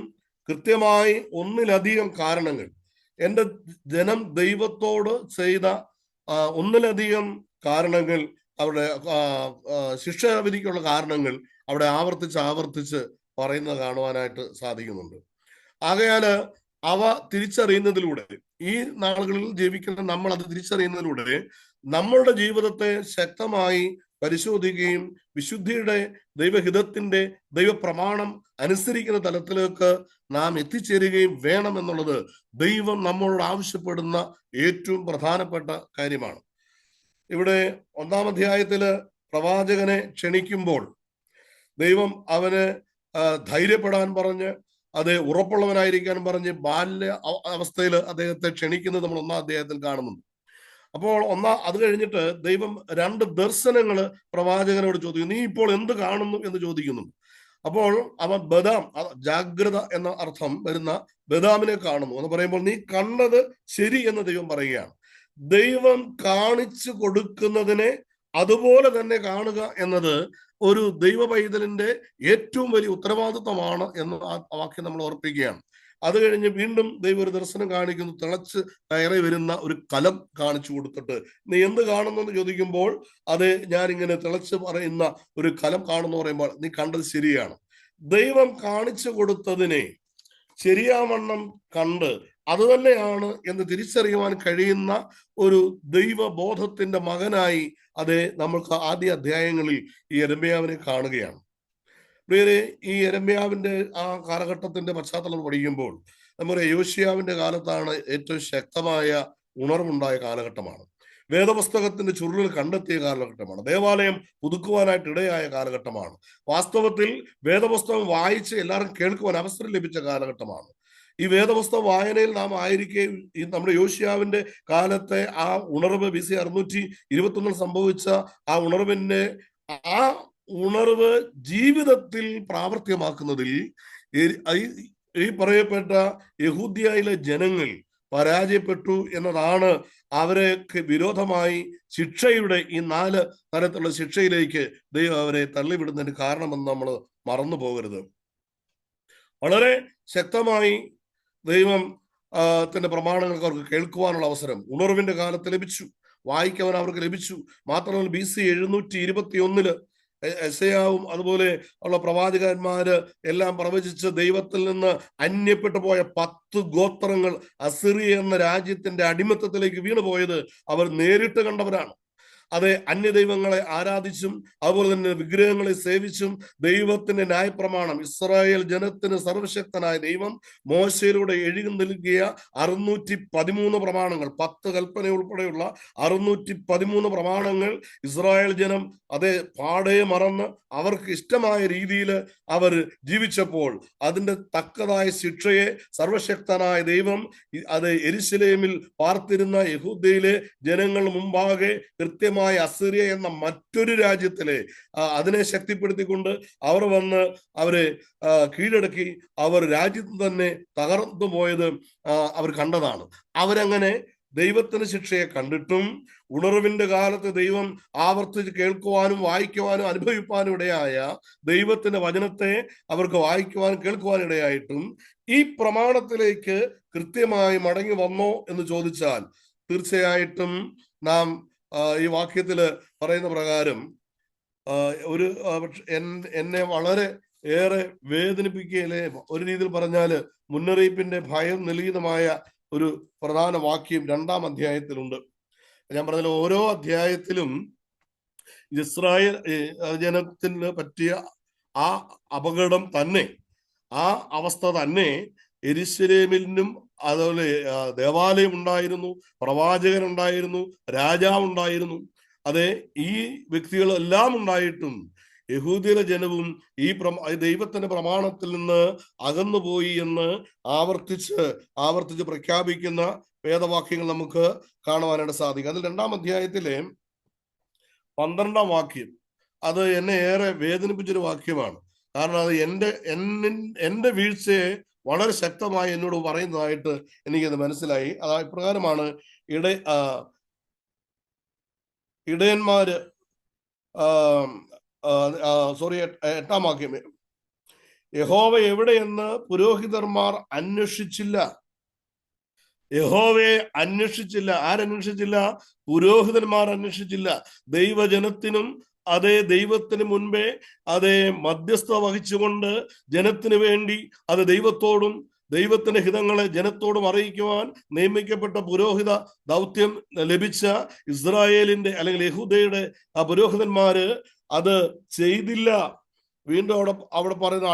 കൃത്യമായി ഒന്നിലധികം കാരണങ്ങൾ, എൻ്റെ ജനം ദൈവത്തോട് ചെയ്ത ഒന്നിലധികം കാരണങ്ങൾ, അവിടെ ശിക്ഷാവിധിക്കുള്ള കാരണങ്ങൾ അവിടെ ആവർത്തിച്ച് പറയുന്നത് കാണുവാനായിട്ട് സാധിക്കുന്നുണ്ട്. ആകയാൽ അവ തിരിച്ചറിയുന്നതിലൂടെ, ഈ നാളുകളിൽ ജീവിക്കുന്ന നമ്മൾ അത് തിരിച്ചറിയുന്നതിലൂടെ നമ്മളുടെ ജീവിതത്തെ ശക്തമായി പരിശോധിക്കുകയും വിശുദ്ധിയുടെ ദൈവഹിതത്തിന്റെ ദൈവപ്രമാണം അനുസരിക്കുന്ന തലത്തിലേക്ക് നാം എത്തിച്ചേരുകയും വേണം എന്നുള്ളത് ദൈവം നമ്മളോട് ആവശ്യപ്പെടുന്ന ഏറ്റവും പ്രധാനപ്പെട്ട കാര്യമാണ്. ഇവിടെ 1-ാം അധ്യായത്തില് പ്രവാചകനെ ക്ഷണിക്കുമ്പോൾ ദൈവം അവന് ധൈര്യപ്പെടാൻ പറഞ്ഞ്, അത് ഉറപ്പുള്ളവനായിരിക്കാൻ പറഞ്ഞ് ബാല്യ അവസ്ഥയിൽ അദ്ദേഹത്തെ ക്ഷണിക്കുന്നത് നമ്മൾ 1-ാം അധ്യായത്തിൽ കാണുന്നുണ്ട്. അപ്പോൾ അത് കഴിഞ്ഞിട്ട് ദൈവം 2 ദർശനങ്ങൾ പ്രവാചകനോട് ചോദിക്കുന്നു. നീ ഇപ്പോൾ എന്ത് കാണുന്നു എന്ന് ചോദിക്കുന്നു. അപ്പോൾ അവൻ ബദാം, ജാഗ്രത എന്ന അർത്ഥം വരുന്ന ബദാമിനെ കാണുന്നു എന്ന് പറയുമ്പോൾ നീ കണ്ടത് ശരി എന്ന് ദൈവം പറയുകയാണ്. ദൈവം കാണിച്ചു കൊടുക്കുന്നതിനെ അതുപോലെ തന്നെ കാണുക എന്നത് ഒരു ദൈവ പൈതലിന്റെ ഏറ്റവും വലിയ ഉത്തരവാദിത്വമാണ് എന്ന് ആ വാക്യം നമ്മൾ ഓർപ്പിക്കുകയാണ്. അത് കഴിഞ്ഞ് വീണ്ടും ദൈവം ഒരു ദർശനം കാണിക്കുന്നു. തിളച്ച് കയറി വരുന്ന ഒരു കലം കാണിച്ചു കൊടുത്തിട്ട്, നീ എന്ത് കാണുന്നു എന്ന് ചോദിക്കുമ്പോൾ, അത് ഞാനിങ്ങനെ തിളച്ച് പറയുന്ന ഒരു കലം കാണുന്നു പറയുമ്പോൾ, നീ കണ്ടത് ശരിയാണ്. ദൈവം കാണിച്ചു കൊടുത്തതിനെ ശരിയാവണ്ണം കണ്ട് അത് തന്നെയാണ് എന്ന് തിരിച്ചറിയുവാൻ കഴിയുന്ന ഒരു ദൈവബോധത്തിന്റെ മകനായി അത് നമ്മൾക്ക് ആദ്യ അധ്യായങ്ങളിൽ ഈ യെരമ്യാവിനെ കാണുകയാണ്. പ്രിയരെ, ഈ യെരമ്യാവിന്റെ ആ കാലഘട്ടത്തിന്റെ പശ്ചാത്തലം പഠിക്കുമ്പോൾ നമ്മുടെ യോശിയാവിന്റെ കാലത്താണ് ഏറ്റവും ശക്തമായ ഉണർവുണ്ടായ കാലഘട്ടമാണ്. വേദപുസ്തകത്തിന്റെ ചുരുളുകൾ കണ്ടെത്തിയ കാലഘട്ടമാണ്. ദേവാലയം പുതുക്കുവാനായിട്ട് ഇടയായ കാലഘട്ടമാണ്. വാസ്തവത്തിൽ വേദപുസ്തകം വായിച്ച് എല്ലാവർക്കും കേൾക്കുവാൻ അവസരം ലഭിച്ച കാലഘട്ടമാണ്. ഈ വേദപുസ്തക വായനയിൽ നാം ആയിരിക്കെ ഈ നമ്മുടെ യോശിയാവിന്റെ കാലത്തെ ആ ഉണർവ് BC 621 സംഭവിച്ച ആ ഉണർവിന്റെ ആ ഉണർവ് ജീവിതത്തിൽ പ്രാവർത്തികമാക്കുന്നതിൽ ഈ പറയപ്പെട്ട യഹൂദ്യയിലെ ജനങ്ങൾ പരാജയപ്പെട്ടു എന്നതാണ് അവർക്ക് വിരോധമായി ശിക്ഷയുടെ ഈ 4 തരത്തിലുള്ള ശിക്ഷയിലേക്ക് ദൈവം അവരെ തള്ളിവിടുന്നതിന് കാരണമെന്ന് നമ്മൾ മറന്നു പോകരുത്. വളരെ ശക്തമായി ദൈവം ത്തിന്റെ പ്രമാണങ്ങൾക്ക് അവർക്ക് കേൾക്കുവാനുള്ള അവസരം ഉണർവിന്റെ കാലത്ത് ലഭിച്ചു, വായിക്കുവാൻ അവർക്ക് ലഭിച്ചു. മാത്രമല്ല BC 721 യെശയ്യാവും അതുപോലെ ഉള്ള പ്രവാചകന്മാര് എല്ലാം പ്രവചിച്ച് ദൈവത്തിൽ നിന്ന് അന്യപ്പെട്ടു പോയ 10 ഗോത്രങ്ങൾ അസിറിയ എന്ന രാജ്യത്തിന്റെ അടിമത്തത്തിലേക്ക് വീണുപോയത് അവർ നേരിട്ട് കണ്ടവരാണ്. അത് അന്യദൈവങ്ങളെ ആരാധിച്ചും അതുപോലെ തന്നെ വിഗ്രഹങ്ങളെ സേവിച്ചും ദൈവത്തിന്റെ ന്യായപ്രമാണം ഇസ്രായേൽ ജനത്തിന് സർവശക്തനായ ദൈവം മോശയിലൂടെ എഴുതി നൽകിയ 613 പ്രമാണങ്ങൾ, 10 കൽപ്പന ഉൾപ്പെടെയുള്ള 613 പ്രമാണങ്ങൾ ഇസ്രായേൽ ജനം അതേ പാടെ മറന്ന് അവർക്ക് ഇഷ്ടമായ രീതിയിൽ അവർ ജീവിച്ചപ്പോൾ അതിന്റെ തക്കതായ ശിക്ഷയെ സർവശക്തനായ ദൈവം അത് യെരൂശലേമിൽ പാർത്തിരുന്ന യഹൂദയിലെ ജനങ്ങൾ മുമ്പാകെ കൃത്യമായി അസിറിയ എന്ന മറ്റൊരു രാജ്യത്തിലെ അതിനെ ശക്തിപ്പെടുത്തിക്കൊണ്ട് അവർ വന്ന് അവരെ കീഴടക്കി അവർ രാജ്യത്ത് തന്നെ തകർന്നു പോയത് അവർ കണ്ടതാണ്. അവരങ്ങനെ ദൈവത്തിന് ശിക്ഷയെ കണ്ടിട്ടും ഉണർവിന്റെ കാലത്ത് ദൈവം ആവർത്തിച്ച് കേൾക്കുവാനും വായിക്കുവാനും അനുഭവിപ്പാനും ഇടയായ ദൈവത്തിന്റെ വചനത്തെ അവർക്ക് വായിക്കുവാനും കേൾക്കുവാനും ഇടയായിട്ടും ഈ പ്രമാണത്തിലേക്ക് കൃത്യമായി മടങ്ങി വന്നോ എന്ന് ചോദിച്ചാൽ തീർച്ചയായിട്ടും നാം ഈ വാക്യത്തില് പറയുന്ന പ്രകാരം ഒരു എന്നെ വളരെ ഏറെ വേദനിപ്പിക്കുകയല്ലേ, ഒരു രീതിയിൽ പറഞ്ഞാല് മുന്നറിയിപ്പിന്റെ ഭയം നൽകിയതുമായ ഒരു പ്രധാന വാക്യം 2-ാം അധ്യായത്തിലുണ്ട്. ഞാൻ പറഞ്ഞ ഓരോ അധ്യായത്തിലും ഇസ്രായേൽ ജനത്തിന് പറ്റിയ ആ അപകടം തന്നെ, ആ അവസ്ഥ തന്നെ യെരൂശലേമിലും അതുപോലെ ദേവാലയം ഉണ്ടായിരുന്നു, പ്രവാചകൻ ഉണ്ടായിരുന്നു, രാജാവുണ്ടായിരുന്നു. അതെ, ഈ വ്യക്തികളെല്ലാം ഉണ്ടായിട്ടും യഹൂദിയുടെ ജനവും ഈ ദൈവത്തിന്റെ പ്രമാണത്തിൽ നിന്ന് അകന്നുപോയി എന്ന് ആവർത്തിച്ച് പ്രഖ്യാപിക്കുന്ന വേദവാക്യങ്ങൾ നമുക്ക് കാണുവാനായിട്ട് സാധിക്കും. അതിൽ 2-ാം അധ്യായത്തിലെ 12-ാം വാക്യം അത് എന്നെ ഏറെ വേദനിപ്പിച്ചൊരു വാക്യമാണ്. കാരണം അത് എന്റെ വീഴ്ചയെ വളരെ ശക്തമായി എന്നോട് പറയുന്നതായിട്ട് എനിക്കത് മനസ്സിലായി. അത് ഇപ്രകാരമാണ്: ഇടയന്മാര് 8-ാം വാക്യം, യഹോവ എവിടെയെന്ന് പുരോഹിതന്മാർ അന്വേഷിച്ചില്ല. യഹോവയെ അന്വേഷിച്ചില്ല. ആരന്വേഷിച്ചില്ല? പുരോഹിതന്മാർ അന്വേഷിച്ചില്ല. ദൈവജനത്തിനും അതേ ദൈവത്തിന് മുൻപേ അതേ മധ്യസ്ഥ വഹിച്ചുകൊണ്ട് ജനത്തിന് വേണ്ടി അത് ദൈവത്തോടും ദൈവത്തിന്റെ ഹിതങ്ങളെ ജനത്തോടും അറിയിക്കുവാൻ നിയമിക്കപ്പെട്ട പുരോഹിത ദൗത്യം ലഭിച്ച ഇസ്രായേലിന്റെ അല്ലെങ്കിൽ യഹൂദയുടെ ആ പുരോഹിതന്മാര് അത് ചെയ്തില്ല. വീണ്ടും അവിടെ പറയുന്ന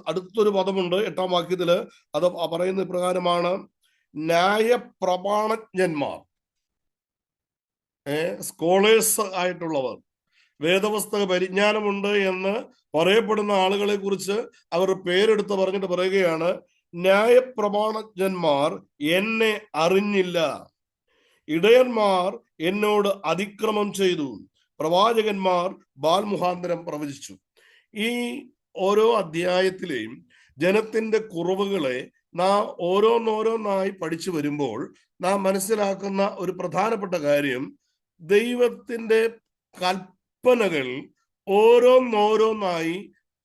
അടുത്തൊരു പദമുണ്ട് 8-ാം വാക്യത്തില്. അത് പറയുന്ന പ്രകാരമാണ്: ന്യായപ്രമാണജ്ഞന്മാർ, സ്കോളേഴ്സ് ആയിട്ടുള്ളവർ, വേദപുസ്തക പരിജ്ഞാനമുണ്ട് എന്ന് പറയപ്പെടുന്ന ആളുകളെ കുറിച്ച് അവർ പേരെടുത്ത് പറഞ്ഞിട്ട് പറയുകയാണ്: ന്യായപ്രമാണജ്ഞന്മാർ എന്നെ അറിഞ്ഞില്ല, ഇടയന്മാർ എന്നോട് അതിക്രമം ചെയ്തു, പ്രവാചകന്മാർ ബാൽ മുഖാന്തരം പ്രവചിച്ചു. ഈ ഓരോ അധ്യായത്തിലെയും ജനത്തിന്റെ കുറവുകളെ നാം ഓരോന്നോരോന്നായി പഠിച്ചു വരുമ്പോൾ നാം മനസ്സിലാക്കുന്ന ഒരു പ്രധാനപ്പെട്ട കാര്യം, ദൈവത്തിന്റെ കൽപ്പനകൾ ഓരോന്നോരോന്നായി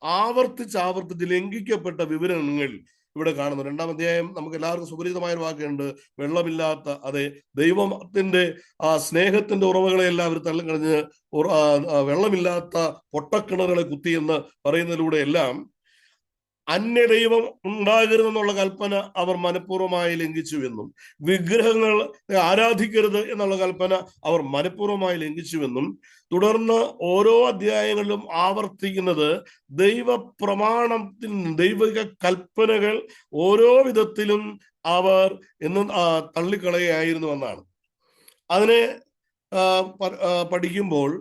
ആവർത്തിച്ച് ലംഘിക്കപ്പെട്ട വിവരണങ്ങൾ ഇവിടെ കാണുന്നു. 2-ാം അധ്യായം നമുക്ക് എല്ലാവർക്കും സുപരിചിതമായ ഒരു വാക്കുണ്ട്, വെള്ളമില്ലാത്ത, അതെ, ദൈവത്തിന്റെ ആ സ്നേഹത്തിന്റെ ഉറവകളെല്ലാം അവർ തള്ളിക്കളഞ്ഞ് വെള്ളമില്ലാത്ത പൊട്ടക്കിണറുകളെ കുത്തി എന്ന് പറയുന്നതിലൂടെ എല്ലാം അന്യദൈവം ഉണ്ടാകരുതെന്നുള്ള കൽപ്പന അവർ മനഃപൂർവ്വമായി ലംഘിച്ചു എന്നും, വിഗ്രഹങ്ങൾ ആരാധിക്കരുത് എന്നുള്ള കൽപ്പന അവർ മനഃപൂർവ്വമായി ലംഘിച്ചുവെന്നും, തുടർന്ന് ഓരോ അധ്യായങ്ങളിലും ആവർത്തിക്കുന്നത് ദൈവിക കൽപ്പനകൾ ഓരോ വിധത്തിലും അവർ എന്നും തള്ളിക്കളയായിരുന്നു എന്നാണ്. അതിനെ പഠിക്കുമ്പോൾ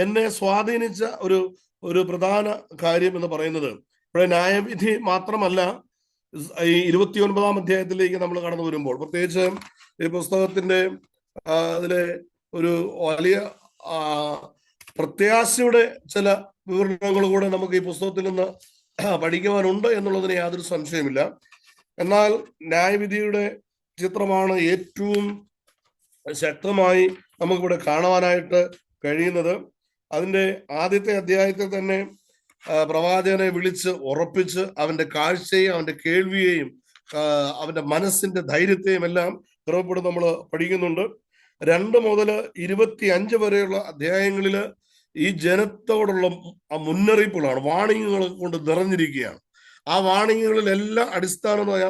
എന്നെ സ്വാധീനിച്ച ഒരു പ്രധാന കാര്യം എന്ന് പറയുന്നത്, ഇവിടെ ന്യായവിധി മാത്രമല്ല, ഈ 29-ാം അധ്യായത്തിലേക്ക് നമ്മൾ കടന്നു വരുമ്പോൾ, പ്രത്യേകിച്ച് ഈ പുസ്തകത്തിന്റെ അതിലെ ഒരു വലിയ പ്രത്യാശയുടെ ചില വിവരണങ്ങൾ കൂടെ നമുക്ക് ഈ പുസ്തകത്തിൽ നിന്ന് പഠിക്കുവാനുണ്ട് എന്നുള്ളതിന് യാതൊരു സംശയമില്ല. എന്നാൽ ന്യായവിധിയുടെ ചിത്രമാണ് ഏറ്റവും ശക്തമായി നമുക്കിവിടെ കാണുവാനായിട്ട് കഴിയുന്നത്. അതിന്റെ ആദ്യത്തെ അധ്യായത്തിൽ തന്നെ പ്രവാചകനെ വിളിച്ച് ഉറപ്പിച്ച് അവന്റെ കാഴ്ചയും അവന്റെ കേൾവിയെയും അവന്റെ മനസ്സിന്റെ ധൈര്യത്തെയും എല്ലാം ക്രമപ്പെടുത്തി നമ്മൾ പഠിക്കുന്നുണ്ട്. 2 മുതൽ 25 വരെയുള്ള അധ്യായങ്ങളിൽ ഈ ജനത്തോടുള്ള മുന്നറിയിപ്പുകളാണ്, വാണിങ്ങുകൾ കൊണ്ട് നിറഞ്ഞിരിക്കുകയാണ്. ആ വാണിങ്ങുകളിലെല്ലാം അടിസ്ഥാനമായി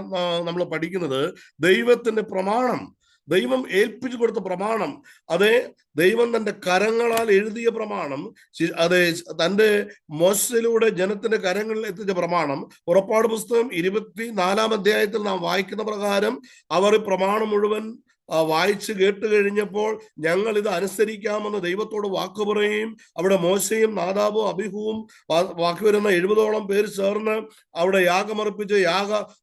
നമ്മൾ പഠിക്കുന്നത് ദൈവത്തിന്റെ പ്രമാണം, ദൈവം ഏൽപ്പിച്ചു കൊടുത്ത പ്രമാണം, അതെ, ദൈവം തന്റെ കരങ്ങളാൽ എഴുതിയ പ്രമാണം, അതെ, തന്റെ മോശയിലൂടെ ജനത്തിന്റെ കരങ്ങളിൽ എത്തിച്ച പ്രമാണം. പുറപ്പാട് പുസ്തകം 24-ാം അധ്യായത്തിൽ നാം വായിക്കുന്ന പ്രകാരം അവർ പ്രമാണം മുഴുവൻ വായിച്ച് കേട്ട് കഴിഞ്ഞപ്പോൾ ഞങ്ങൾ ഇത് അനുസരിക്കാമെന്ന് ദൈവത്തോട് വാക്ക് പറയുകയും, അവിടെ മോശയും നാദാബും അബിഹുവും ബാക്കി വരുന്ന 70ഓളം പേര് ചേർന്ന് അവിടെ യാഗമർപ്പിച്ച്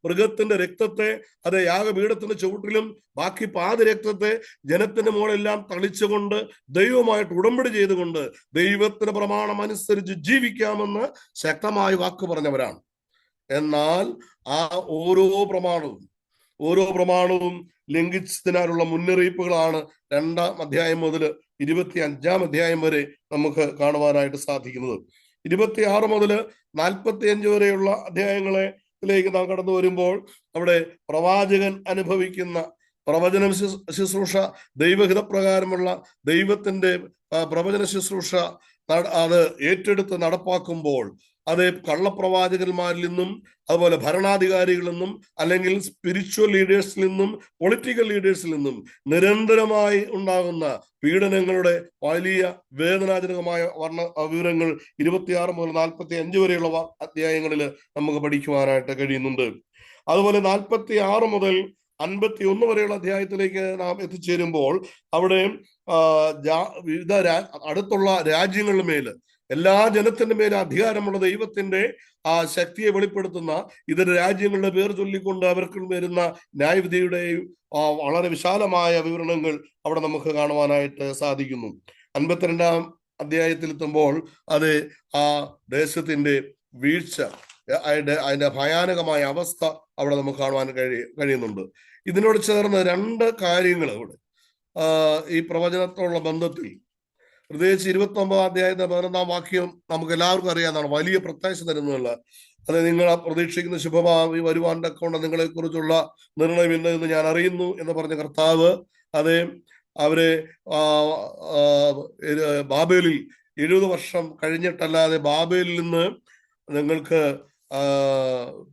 മൃഗത്തിന്റെ രക്തത്തെ, അത് യാഗപീഠത്തിന്റെ ചുവട്ടിലും ബാക്കി പാതി രക്തത്തെ ജനത്തിന്റെ മുകളെല്ലാം തളിച്ചുകൊണ്ട് ദൈവമായിട്ട് ഉടമ്പടി ചെയ്തുകൊണ്ട് ദൈവത്തിന്റെ പ്രമാണം അനുസരിച്ച് ജീവിക്കാമെന്ന് ശക്തമായി വാക്ക് പറഞ്ഞവരാണ്. എന്നാൽ ആ ഓരോ പ്രമാണവും ലംഘിച്ചതിനാലുള്ള മുന്നറിയിപ്പുകളാണ് 2-ാം അധ്യായം മുതൽ 25-ാം അധ്യായം വരെ നമുക്ക് കാണുവാനായിട്ട് സാധിക്കുന്നത്. 26 മുതൽ 45 വരെയുള്ള അധ്യായങ്ങളിലേക്ക് നാം കടന്നു വരുമ്പോൾ അവിടെ പ്രവാചകൻ അനുഭവിക്കുന്ന പ്രവചന ശുശ്രൂഷ, ദൈവഹിതപ്രകാരമുള്ള ദൈവത്തിന്റെ പ്രവചന ശുശ്രൂഷ അത് ഏറ്റെടുത്ത് നടപ്പാക്കുമ്പോൾ അത് കള്ളപ്രവാചകന്മാരിൽ നിന്നും, അതുപോലെ ഭരണാധികാരികളിൽ നിന്നും, അല്ലെങ്കിൽ സ്പിരിച്വൽ ലീഡേഴ്സിൽ നിന്നും, പൊളിറ്റിക്കൽ ലീഡേഴ്സിൽ നിന്നും നിരന്തരമായി ഉണ്ടാകുന്ന പീഡനങ്ങളുടെ വലിയ വേദനാജനകമായ വിവരങ്ങൾ 26 മുതൽ 45 വരെയുള്ള അധ്യായങ്ങളിൽ നമുക്ക് പഠിക്കുവാനായിട്ട് കഴിയുന്നുണ്ട്. അതുപോലെ 46 മുതൽ 51 വരെയുള്ള അധ്യായത്തിലേക്ക് നാം എത്തിച്ചേരുമ്പോൾ അവിടെ അടുത്തുള്ള രാജ്യങ്ങളുടെ മേല്, എല്ലാ ജനത്തിന്റെ മേലെ അധികാരമുള്ള ദൈവത്തിന്റെ ആ ശക്തിയെ വെളിപ്പെടുത്തുന്ന ഇതര രാജ്യങ്ങളുടെ പേർ ചൊല്ലിക്കൊണ്ട് അവർക്ക് വരുന്ന ന്യായവിധിയുടെയും വളരെ വിശാലമായ വിവരണങ്ങൾ അവിടെ നമുക്ക് കാണുവാനായിട്ട് സാധിക്കുന്നു. 52-ാം അധ്യായത്തിലെത്തുമ്പോൾ അത് ആ ദേശത്തിന്റെ വീഴ്ച, അതിന്റെ ഭയാനകമായ അവസ്ഥ അവിടെ നമുക്ക് കാണുവാൻ കഴിയുന്നുണ്ട്. ഇതിനോട് ചേർന്ന് 2 കാര്യങ്ങൾ ഇവിടെ ഈ പ്രവചനത്തോടുള്ള ബന്ധത്തിൽ, പ്രത്യേകിച്ച് 29-ാം അധ്യായത്തിന്റെ 11-ാം വാക്യം നമുക്ക് എല്ലാവർക്കും അറിയാവുന്നതാണ്, വലിയ പ്രത്യാശ തരുന്നതല്ല. അത് നിങ്ങൾ പ്രതീക്ഷിക്കുന്ന ശുഭഭാവി വരുവാൻ തക്കൊണ്ട് നിങ്ങളെ കുറിച്ചുള്ള നിർണയം ഇന്ന് ഞാൻ അറിയുന്നു എന്ന് പറഞ്ഞ കർത്താവ്, അതെ, അവരെ ബാബേലിൽ 70 വർഷം കഴിഞ്ഞിട്ടല്ലാതെ ബാബേലിൽ നിന്ന് നിങ്ങൾക്ക്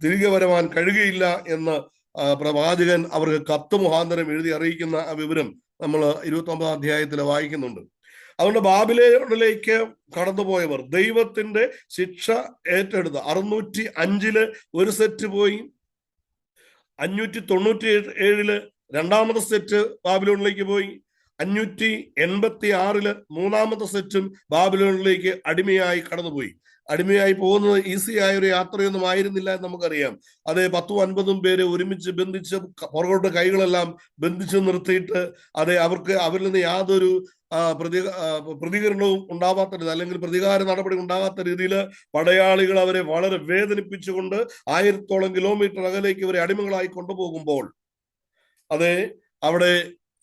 തിരികെ വരുവാൻ കഴിയുകയില്ല എന്ന് പ്രവാചകൻ അവർക്ക് കത്ത് മുഖാന്തരം എഴുതി അറിയിക്കുന്ന ആ വിവരം നമ്മൾ 29-ാം അധ്യായത്തിൽ വായിക്കുന്നുണ്ട്. അതുകൊണ്ട് ബാബിലോണിലേക്ക് കടന്നുപോയവർ ദൈവത്തിന്റെ ശിക്ഷ ഏറ്റെടുത്ത് 605 ഒരു സെറ്റ് പോയി, 597 രണ്ടാമത്തെ സെറ്റ് ബാബിലോണിലേക്ക് പോയി, 586 മൂന്നാമത്തെ സെറ്റും ബാബിലോണിലേക്ക് അടിമയായി കടന്നുപോയി. അടിമയായി പോകുന്നത് ഈസിയായ ഒരു യാത്രയൊന്നും ആയിരുന്നില്ല എന്ന് നമുക്കറിയാം. അതേ 10-50 പേരെ ഒരുമിച്ച് ബന്ധിച്ച് പുറകോട്ട് കൈകളെല്ലാം ബന്ധിച്ച് നിർത്തിയിട്ട്, അതെ, അവരിൽ നിന്ന് യാതൊരു പ്രതികരണവും ഉണ്ടാവാത്ത രീതി, അല്ലെങ്കിൽ പ്രതികാര നടപടി ഉണ്ടാകാത്ത രീതിയിൽ പടയാളികൾ അവരെ വളരെ വേദനിപ്പിച്ചുകൊണ്ട് 1000ഓളം കിലോമീറ്റർ അകലേക്ക് ഇവരെ അടിമകളായി കൊണ്ടുപോകുമ്പോൾ, അതെ, അവിടെ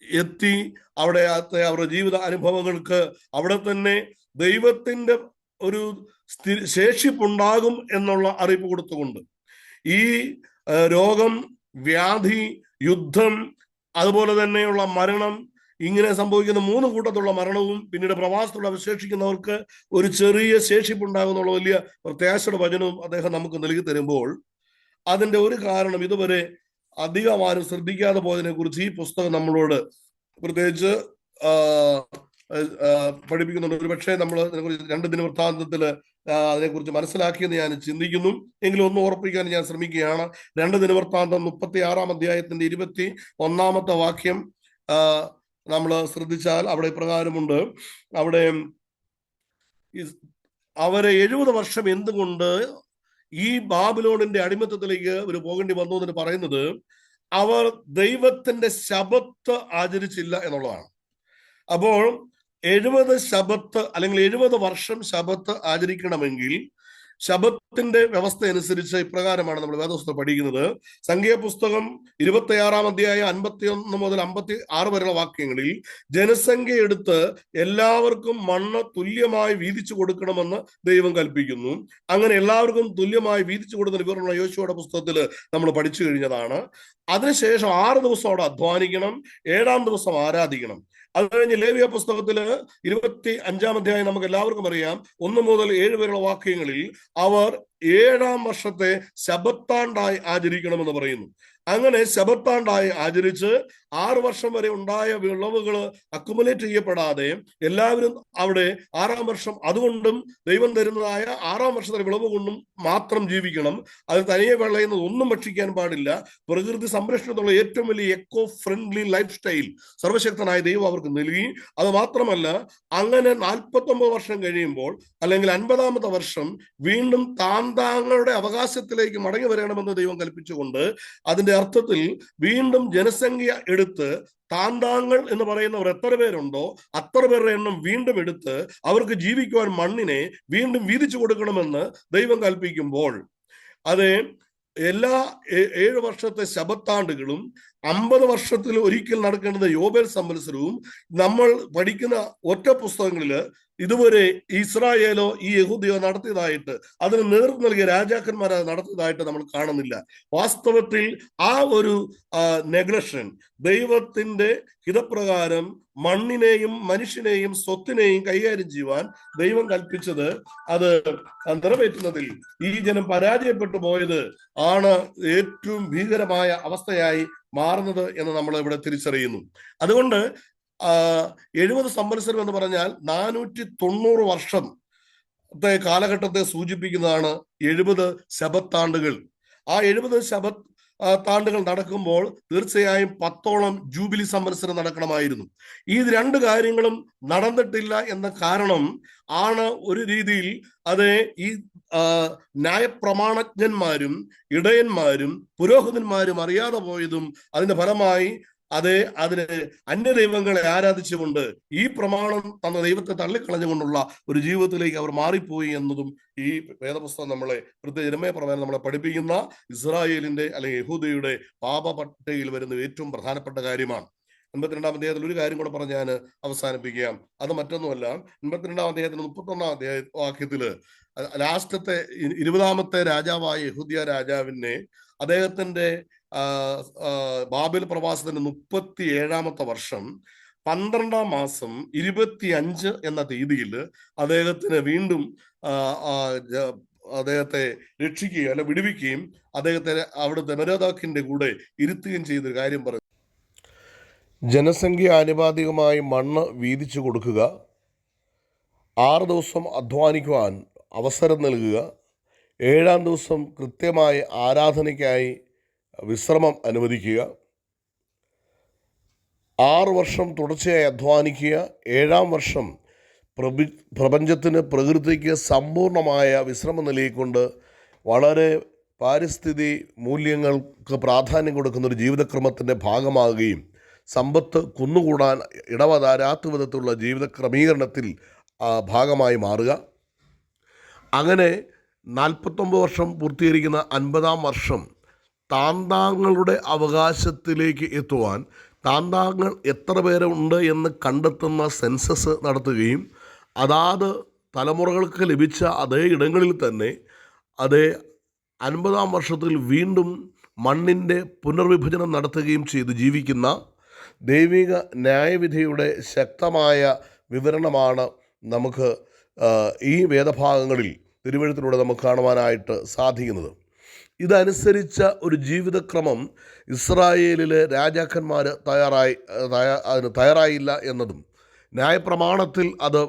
എത്തി അവിടെ അവരുടെ ജീവിത അനുഭവങ്ങൾക്ക് അവിടെ തന്നെ ദൈവത്തിന്റെ ഒരു ശേഷിപ്പുണ്ടാകും എന്നുള്ള അറിയിപ്പ് കൊടുത്തുകൊണ്ട് ഈ രോഗം, വ്യാധി, യുദ്ധം, അതുപോലെ തന്നെയുള്ള മരണം, ഇങ്ങനെ സംഭവിക്കുന്ന 3 കൂട്ടത്തിലുള്ള മരണവും പിന്നീട് പ്രവാസത്തോട് അവശേഷിക്കുന്നവർക്ക് ഒരു ചെറിയ ശേഷിപ്പുണ്ടാകുന്നുള്ള വലിയ പ്രത്യാശയുടെ വചനവും അദ്ദേഹം നമുക്ക് നൽകി തരുമ്പോൾ അതിന്റെ ഒരു കാരണം ഇതുവരെ അധികം ആരും ശ്രദ്ധിക്കാതെ പോയതിനെ കുറിച്ച് ഈ പുസ്തകം നമ്മളോട് പ്രത്യേകിച്ച് പഠിപ്പിക്കുന്നുണ്ട്. ഒരു പക്ഷേ നമ്മൾ അതിനെക്കുറിച്ച് 2 ദിനവൃത്താന്തത്തില് അതിനെക്കുറിച്ച് മനസ്സിലാക്കിയെന്ന് ഞാൻ ചിന്തിക്കുന്നു. എങ്കിലും ഒന്ന് ഓർപ്പിക്കാൻ ഞാൻ ശ്രമിക്കുകയാണ്. 2 ദിനവൃത്താന്തം 36 അധ്യായത്തിന്റെ 21 വാക്യം നമ്മൾ ശ്രദ്ധിച്ചാൽ അവിടെ ഇപ്രകാരമുണ്ട്. അവിടെ അവരെ 70 വർഷം എന്തുകൊണ്ട് ഈ ബാബിലോണിന്റെ അടിമത്തത്തിലേക്ക് ഒരു പോകേണ്ടി വന്നു എന്ന് പറയുന്നത് അവർ ദൈവത്തിന്റെ ശബത്ത് ആചരിച്ചില്ല എന്നുള്ളതാണ്. അപ്പോൾ 70 ശബത്ത് അല്ലെങ്കിൽ 70 വർഷം ശബത്ത് ആചരിക്കണമെങ്കിൽ ശബത്തിന്റെ വ്യവസ്ഥ അനുസരിച്ച് ഇപ്രകാരമാണ് നമ്മൾ വേദപുസ്തകം പഠിക്കുന്നത്. സംഖ്യാപുസ്തകം 26 അധ്യായം 51 മുതൽ 56 വരെയുള്ള വാക്യങ്ങളിൽ ജനസംഖ്യ എടുത്ത് എല്ലാവർക്കും മണ്ണ് തുല്യമായി വീതിച്ചു കൊടുക്കണമെന്ന് ദൈവം കൽപ്പിക്കുന്നു. അങ്ങനെ എല്ലാവർക്കും തുല്യമായി വീതിച്ചു കൊടുക്കുന്ന വിവരമുള്ള യോശുവയുടെ പുസ്തകത്തിൽ നമ്മൾ പഠിച്ചു കഴിഞ്ഞതാണ്. അതിനുശേഷം 6 ദിവസം അവിടെ അധ്വാനിക്കണം, 7-ാം ദിവസം ആരാധിക്കണം. അത് കഴിഞ്ഞ് ലേവ്യ പുസ്തകത്തില് 25 അധ്യായം നമുക്ക് എല്ലാവർക്കും അറിയാം. 1 മുതൽ 7 വരെയുള്ള വാക്യങ്ങളിൽ അവർ 7-ാം വർഷത്തെ ശബത്താണ്ടായി ആചരിക്കണമെന്ന് പറയുന്നു. അങ്ങനെ ശബത്താണ്ടായി ആചരിച്ച് 6 വർഷം വരെ ഉണ്ടായ വിളവുകൾ അക്കുമുലേറ്റ് ചെയ്യപ്പെടാതെ എല്ലാവരും അവിടെ 6-ാം വർഷം അതുകൊണ്ടും ദൈവം തരുന്നതായ 6-ാം വർഷത്തെ വിളവ് കൊണ്ടും മാത്രം ജീവിക്കണം. അത് തനിയെ വിളയുന്നത് ഒന്നും ഭക്ഷിക്കാൻ പാടില്ല. പ്രകൃതി സംരക്ഷണത്തിലുള്ള ഏറ്റവും വലിയ എക്കോ ഫ്രണ്ട്ലി ലൈഫ് സ്റ്റൈൽ സർവശക്തനായ ദൈവം അവർക്ക് നൽകി. അത് മാത്രമല്ല, അങ്ങനെ 49 വർഷം കഴിയുമ്പോൾ അല്ലെങ്കിൽ 50-ാമത്തെ വർഷം വീണ്ടും താന്താങ്ങളുടെ അവകാശത്തിലേക്ക് മടങ്ങി വരണമെന്ന് ദൈവം കൽപ്പിച്ചുകൊണ്ട് അതിന്റെ അർത്ഥത്തിൽ വീണ്ടും ജനസംഖ്യ എടുത്ത് താന്താങ്ങൾ എന്ന് പറയുന്നവർ എത്ര പേരുണ്ടോ അത്ര പേരുടെ എണ്ണം വീണ്ടും എടുത്ത് അവർക്ക് ജീവിക്കുവാൻ മണ്ണിനെ വീണ്ടും വീതിച്ചു കൊടുക്കണമെന്ന് ദൈവം കൽപ്പിക്കുമ്പോൾ അത് എല്ലാ 7 വർഷത്തെ ശബത്താണ്ടുകളും 50 വർഷത്തിൽ ഒരിക്കൽ നടക്കേണ്ടത് യോബേൽ സംവത്സരവും നമ്മൾ പഠിക്കുന്ന ഒറ്റ പുസ്തകങ്ങളില് ഇതുവരെ ഇസ്രായേലോ ഈ യഹൂദിയോ നടത്തിയതായിട്ട് അതിന് നേതൃത്വം നൽകിയ രാജാക്കന്മാർ അത് നടത്തിയതായിട്ട് നമ്മൾ കാണുന്നില്ല. വാസ്തവത്തിൽ ആ ഒരു നെഗ്ലക്ഷൻ ദൈവത്തിന്റെ ഹിതപ്രകാരം മണ്ണിനെയും മനുഷ്യനെയും സ്വത്തിനെയും കൈകാര്യം ചെയ്യുവാൻ ദൈവം കൽപ്പിച്ചത് അത് നിറവേറ്റുന്നതിൽ ഈ ജനം പരാജയപ്പെട്ടു പോയത് ആണ് ഏറ്റവും ഭീകരമായ അവസ്ഥയായി മാറുന്നത് എന്ന് നമ്മൾ ഇവിടെ തിരിച്ചറിയുന്നു. അതുകൊണ്ട് 70 സംവത്സരം എന്ന് പറഞ്ഞാൽ 490 വർഷത്തെ കാലഘട്ടത്തെ സൂചിപ്പിക്കുന്നതാണ് 70 ശബത്താണ്ടുകൾ. ആ 70 ശബത്താണ്ടുകൾ നടക്കുമ്പോൾ തീർച്ചയായും 10ഓളം ജൂബിലി സംവത്സരം നടക്കണമായിരുന്നു. ഈ 2 കാര്യങ്ങളും നടന്നിട്ടില്ല എന്ന കാരണം ആണ് ഒരു രീതിയിൽ അത് ഈ ന്യായപ്രമാണജ്ഞന്മാരും ഇടയന്മാരും പുരോഹിതന്മാരും അറിയാതെ പോയതും അതിന്റെ ഫലമായി അതിന് അന്യദൈവങ്ങളെ ആരാധിച്ചുകൊണ്ട് ഈ പ്രമാണം തന്ന ദൈവത്തെ തള്ളിക്കളഞ്ഞുകൊണ്ടുള്ള ഒരു ജീവിതത്തിലേക്ക് അവർ മാറിപ്പോയി എന്നതും ഈ വേദപുസ്തകം നമ്മളെ പ്രത്യേക യിരെമ്യാ പ്രവചനം നമ്മളെ പഠിപ്പിക്കുന്ന ഇസ്രായേലിന്റെ അല്ലെങ്കിൽ യഹൂദയുടെ പാപപട്ടികയിൽ വരുന്ന ഏറ്റവും പ്രധാനപ്പെട്ട കാര്യമാണ്. 52-ാം അധ്യായത്തിൽ ഒരു കാര്യം കൂടെ പറഞ്ഞ് ഞാൻ അവസാനിപ്പിക്കാം. അത് മറ്റൊന്നുമല്ല, 52-ാം അധ്യായത്തിന് 31-ാം വാക്യത്തില് ലാസ്റ്റത്തെ 20-ാമത്തെ രാജാവായ യഹൂദ്യ രാജാവിനെ അദ്ദേഹത്തിന്റെ ബാബേൽ പ്രവാസത്തിന്റെ 37-ാമത്തെ വർഷം 12-ാം മാസം 25 എന്ന തീയതിയിൽ അദ്ദേഹത്തിന് വീണ്ടും അദ്ദേഹത്തെ രക്ഷിക്കുകയും അല്ല വിടുവിക്കുകയും അദ്ദേഹത്തെ അവിടുത്തെ മെരോദാഖിന്റെ കൂടെ ഇരുത്തുകയും ചെയ്തൊരു കാര്യം പറഞ്ഞു. ജനസംഖ്യ ആനുപാതികമായി മണ്ണ് വീതിച്ചു കൊടുക്കുക, 6 ദിവസം അധ്വാനിക്കുവാൻ അവസരം നൽകുക, 7-ാം ദിവസം കൃത്യമായി ആരാധനയ്ക്കായി വിശ്രമം അനുവദിക്കുക, 6 വർഷം തുടർച്ചയായി അധ്വാനിക്കുക, 7-ാം വർഷം പ്രപഞ്ചത്തിന് പ്രകൃതിക്ക് സമ്പൂർണമായ വിശ്രമം നൽകിക്കൊണ്ട് വളരെ പാരിസ്ഥിതി മൂല്യങ്ങൾക്ക് പ്രാധാന്യം കൊടുക്കുന്ന ഒരു ജീവിതക്രമത്തിൻ്റെ ഭാഗമാകുകയും സമ്പത്ത് കുന്നുകൂടാൻ ഇടവരാത്ത വിധത്തിലുള്ള ജീവിത ക്രമീകരണത്തിൽ ഭാഗമായി മാറുക. അങ്ങനെ 49 വർഷം പൂർത്തീകരിക്കുന്ന 50-ാം വർഷം താന്താങ്ങളുടെ അവകാശത്തിലേക്ക് എത്തുവാൻ താന്താങ്ങൾ എത്ര പേരുണ്ട് എന്ന് കണ്ടെത്തുന്ന സെൻസസ് നടത്തുകയും അതാത് തലമുറകൾക്ക് ലഭിച്ച അതേ ഇടങ്ങളിൽ തന്നെ അതേ 50-ാം വർഷത്തിൽ വീണ്ടും മണ്ണിൻ്റെ പുനർവിഭജനം നടത്തുകയും ചെയ്ത് ജീവിക്കുന്ന ദൈവിക ന്യായവിധിയുടെ ശക്തമായ വിവരണമാണ് നമുക്ക് ഈ വേദഭാഗങ്ങളിൽ തിരുവെഴുത്തിലൂടെ നമുക്ക് കാണുവാനായിട്ട് സാധിക്കുന്നത്. ഇതനുസരിച്ച ഒരു ജീവിതക്രമം ഇസ്രായേലിലെ രാജാക്കന്മാർ അതിന് തയ്യാറായില്ല എന്നതും ന്യായപ്രമാണത്തിൽ അത്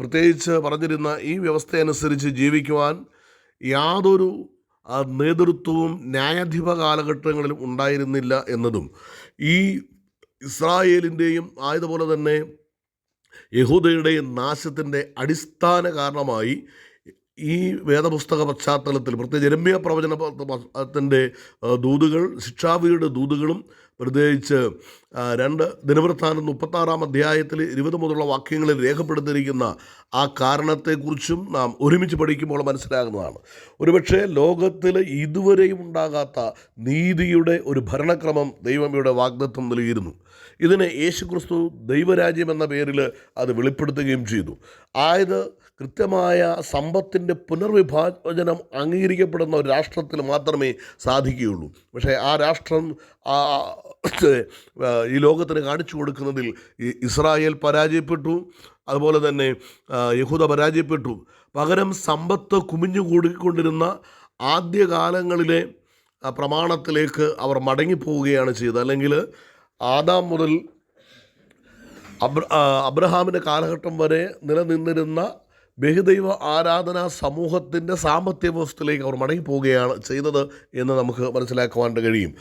പ്രത്യേകിച്ച് പറഞ്ഞിരുന്ന ഈ വ്യവസ്ഥയനുസരിച്ച് ജീവിക്കുവാൻ യാതൊരു നേതൃത്വവും ന്യായാധിപ കാലഘട്ടങ്ങളിലും ഉണ്ടായിരുന്നില്ല എന്നതും ഈ ഇസ്രായേലിൻ്റെയും ആയതുപോലെ തന്നെ യഹൂദയുടെയും നാശത്തിൻ്റെ അടിസ്ഥാന കാരണമായി ഈ വേദപുസ്തക പശ്ചാത്തലത്തിൽ പ്രത്യേകിച്ച് യെരമ്യാ പ്രവചനത്തിൻ്റെ ദൂതുകൾ, ശിക്ഷാവിധിയുടെ ദൂതുകളും പ്രത്യേകിച്ച് 2 ദിനവൃത്താന്തം 36-ാം അധ്യായത്തിൽ 20 മുതലുള്ള വാക്യങ്ങളിൽ രേഖപ്പെടുത്തിയിരിക്കുന്ന ആ കാരണത്തെക്കുറിച്ചും നാം ഒരുമിച്ച് പഠിക്കുമ്പോൾ മനസ്സിലാകുന്നതാണ്. ഒരുപക്ഷെ ലോകത്തിൽ ഇതുവരെയും ഉണ്ടാകാത്ത നീതിയുടെ ഒരു ഭരണക്രമം ദൈവം ഇവിടെ വാഗ്ദത്തം നൽകിയിരുന്നു. ഇതിനെ യേശുക്രിസ്തു ദൈവരാജ്യം എന്ന പേരിൽ അത് വെളിപ്പെടുത്തുകയും ചെയ്തു. ആയത് കൃത്യമായ സമ്പത്തിൻ്റെ പുനർവിഭാജനം അംഗീകരിക്കപ്പെടുന്ന ഒരു രാഷ്ട്രത്തിൽ മാത്രമേ സാധിക്കുകയുള്ളൂ. പക്ഷേ ആ രാഷ്ട്രം ഈ ലോകത്തിന് കാണിച്ചു കൊടുക്കുന്നതിൽ ഇസ്രായേൽ പരാജയപ്പെട്ടു, അതുപോലെ തന്നെ യഹൂദ പരാജയപ്പെട്ടു. പകരം സമ്പത്ത് കുമിഞ്ഞുകൂടിക്കൊണ്ടിരുന്ന ആദ്യകാലങ്ങളിലെ പ്രമാണത്തിലേക്ക് അവർ മടങ്ങിപ്പോവുകയാണ് ചെയ്തത്. അല്ലെങ്കിൽ ആദാം മുതൽ അബ്രഹാമിൻ്റെ കാലഘട്ടം വരെ നിലനിന്നിരുന്ന ബഹുദൈവ ആരാധനാ സമൂഹത്തിൻ്റെ സാമ്പത്തിക വ്യവസ്ഥയിലേക്ക് അവർ മടങ്ങിപ്പോവുകയാണ് ചെയ്തത് എന്ന് നമുക്ക് മനസ്സിലാക്കുവാൻ കഴിയും.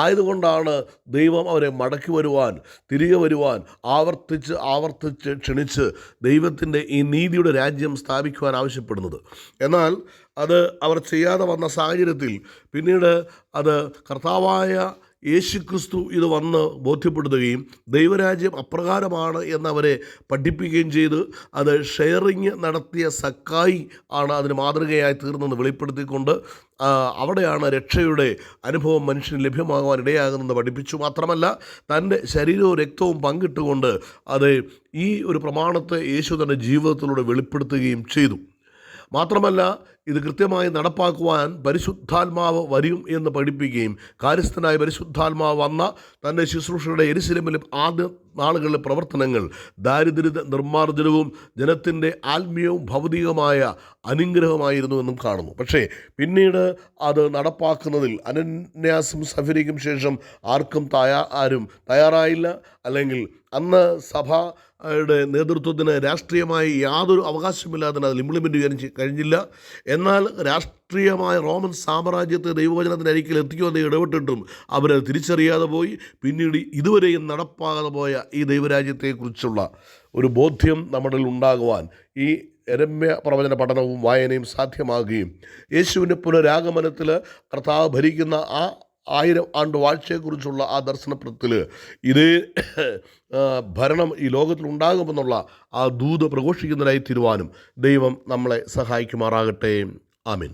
ആയതുകൊണ്ടാണ് ദൈവം അവരെ മടക്കി വരുവാൻ, തിരികെ വരുവാൻ ആവർത്തിച്ച് ക്ഷണിച്ച് ദൈവത്തിൻ്റെ ഈ നീതിയുടെ രാജ്യം സ്ഥാപിക്കുവാൻ ആവശ്യപ്പെടുന്നത്. എന്നാൽ അത് അവർ ചെയ്യാതെ വന്ന സാഹചര്യത്തിൽ പിന്നീട് അത് കർത്താവായ യേശുക്രിസ്തു ഇത് വന്ന് ബോധ്യപ്പെടുത്തുകയും ദൈവരാജ്യം അപ്രകാരമാണ് എന്നവരെ പഠിപ്പിക്കുകയും ചെയ്ത് അത് ഷെയറിങ് നടത്തിയ സക്കായി ആണ് അതിന് മാതൃകയായി തീർന്നെന്ന് വെളിപ്പെടുത്തിക്കൊണ്ട് അവിടെയാണ് രക്ഷയുടെ അനുഭവം മനുഷ്യന് ലഭ്യമാകുവാൻ ഇടയാകുന്നത് പഠിപ്പിച്ചു. മാത്രമല്ല തൻ്റെ ശരീരവും രക്തവും പങ്കിട്ടുകൊണ്ട് അത് ഈ ഒരു പ്രമാണത്തെ യേശു തൻ്റെ ജീവിതത്തിലൂടെ വെളിപ്പെടുത്തുകയും ചെയ്തു. മാത്രമല്ല ഇത് കൃത്യമായി നടപ്പാക്കുവാൻ പരിശുദ്ധാത്മാവ് വരും എന്ന് പഠിപ്പിക്കുകയും കാര്യസ്ഥനായ പരിശുദ്ധാത്മാവ് വന്ന തൻ്റെ ശുശ്രൂഷയുടെ യെരുശലേമിലും ആദ്യ നാളുകളിലെ പ്രവർത്തനങ്ങൾ ദാരിദ്ര്യ നിർമ്മാർജ്ജനവും ജനത്തിൻ്റെ ആത്മീയവും ഭൗതികമായ അനുഗ്രഹമായിരുന്നു എന്നും കാണുന്നു. പക്ഷേ പിന്നീട് അത് നടപ്പാക്കുന്നതിൽ അനന്യാസും സഫരിക്കും ശേഷം ആരും തയ്യാറായില്ല. അല്ലെങ്കിൽ അന്ന് സഭയുടെ നേതൃത്വത്തിന് രാഷ്ട്രീയമായി യാതൊരു അവകാശമില്ലാതെ അതിൽ ഇംപ്ലിമെൻ്റ് ചെയ്യാൻ കഴിഞ്ഞില്ല. എന്നാൽ രാഷ്ട്രീയമായ റോമൻ സാമ്രാജ്യത്തെ ദൈവവചനത്തിൻ്റെ അരികിൽ എത്തിക്കുവാൻ ഇടപെട്ടിട്ടും അവരത് തിരിച്ചറിയാതെ പോയി. പിന്നീട് ഇതുവരെയും നടപ്പാകാതെ പോയ ഈ ദൈവരാജ്യത്തെക്കുറിച്ചുള്ള ഒരു ബോധ്യം നമ്മളിൽ ഉണ്ടാകുവാൻ ഈ യെരമ്യാ പ്രവചന പഠനവും വായനയും സാധ്യമാകുകയും യേശുവിൻ്റെ പുനരാഗമനത്തിൽ കർത്താവ് ഭരിക്കുന്ന ആ 1000 ആണ്ട് വാഴ്ചയെക്കുറിച്ചുള്ള ആ ദർശനത്തിൽ ഇതേ ഭരണം ഈ ലോകത്തിൽ ഉണ്ടാകുമെന്നുള്ള ആ ദൂത് പ്രഘോഷിക്കുന്നതിനായി തീരുവാനും ദൈവം നമ്മളെ സഹായിക്കുമാറാകട്ടെ. ആമേൻ.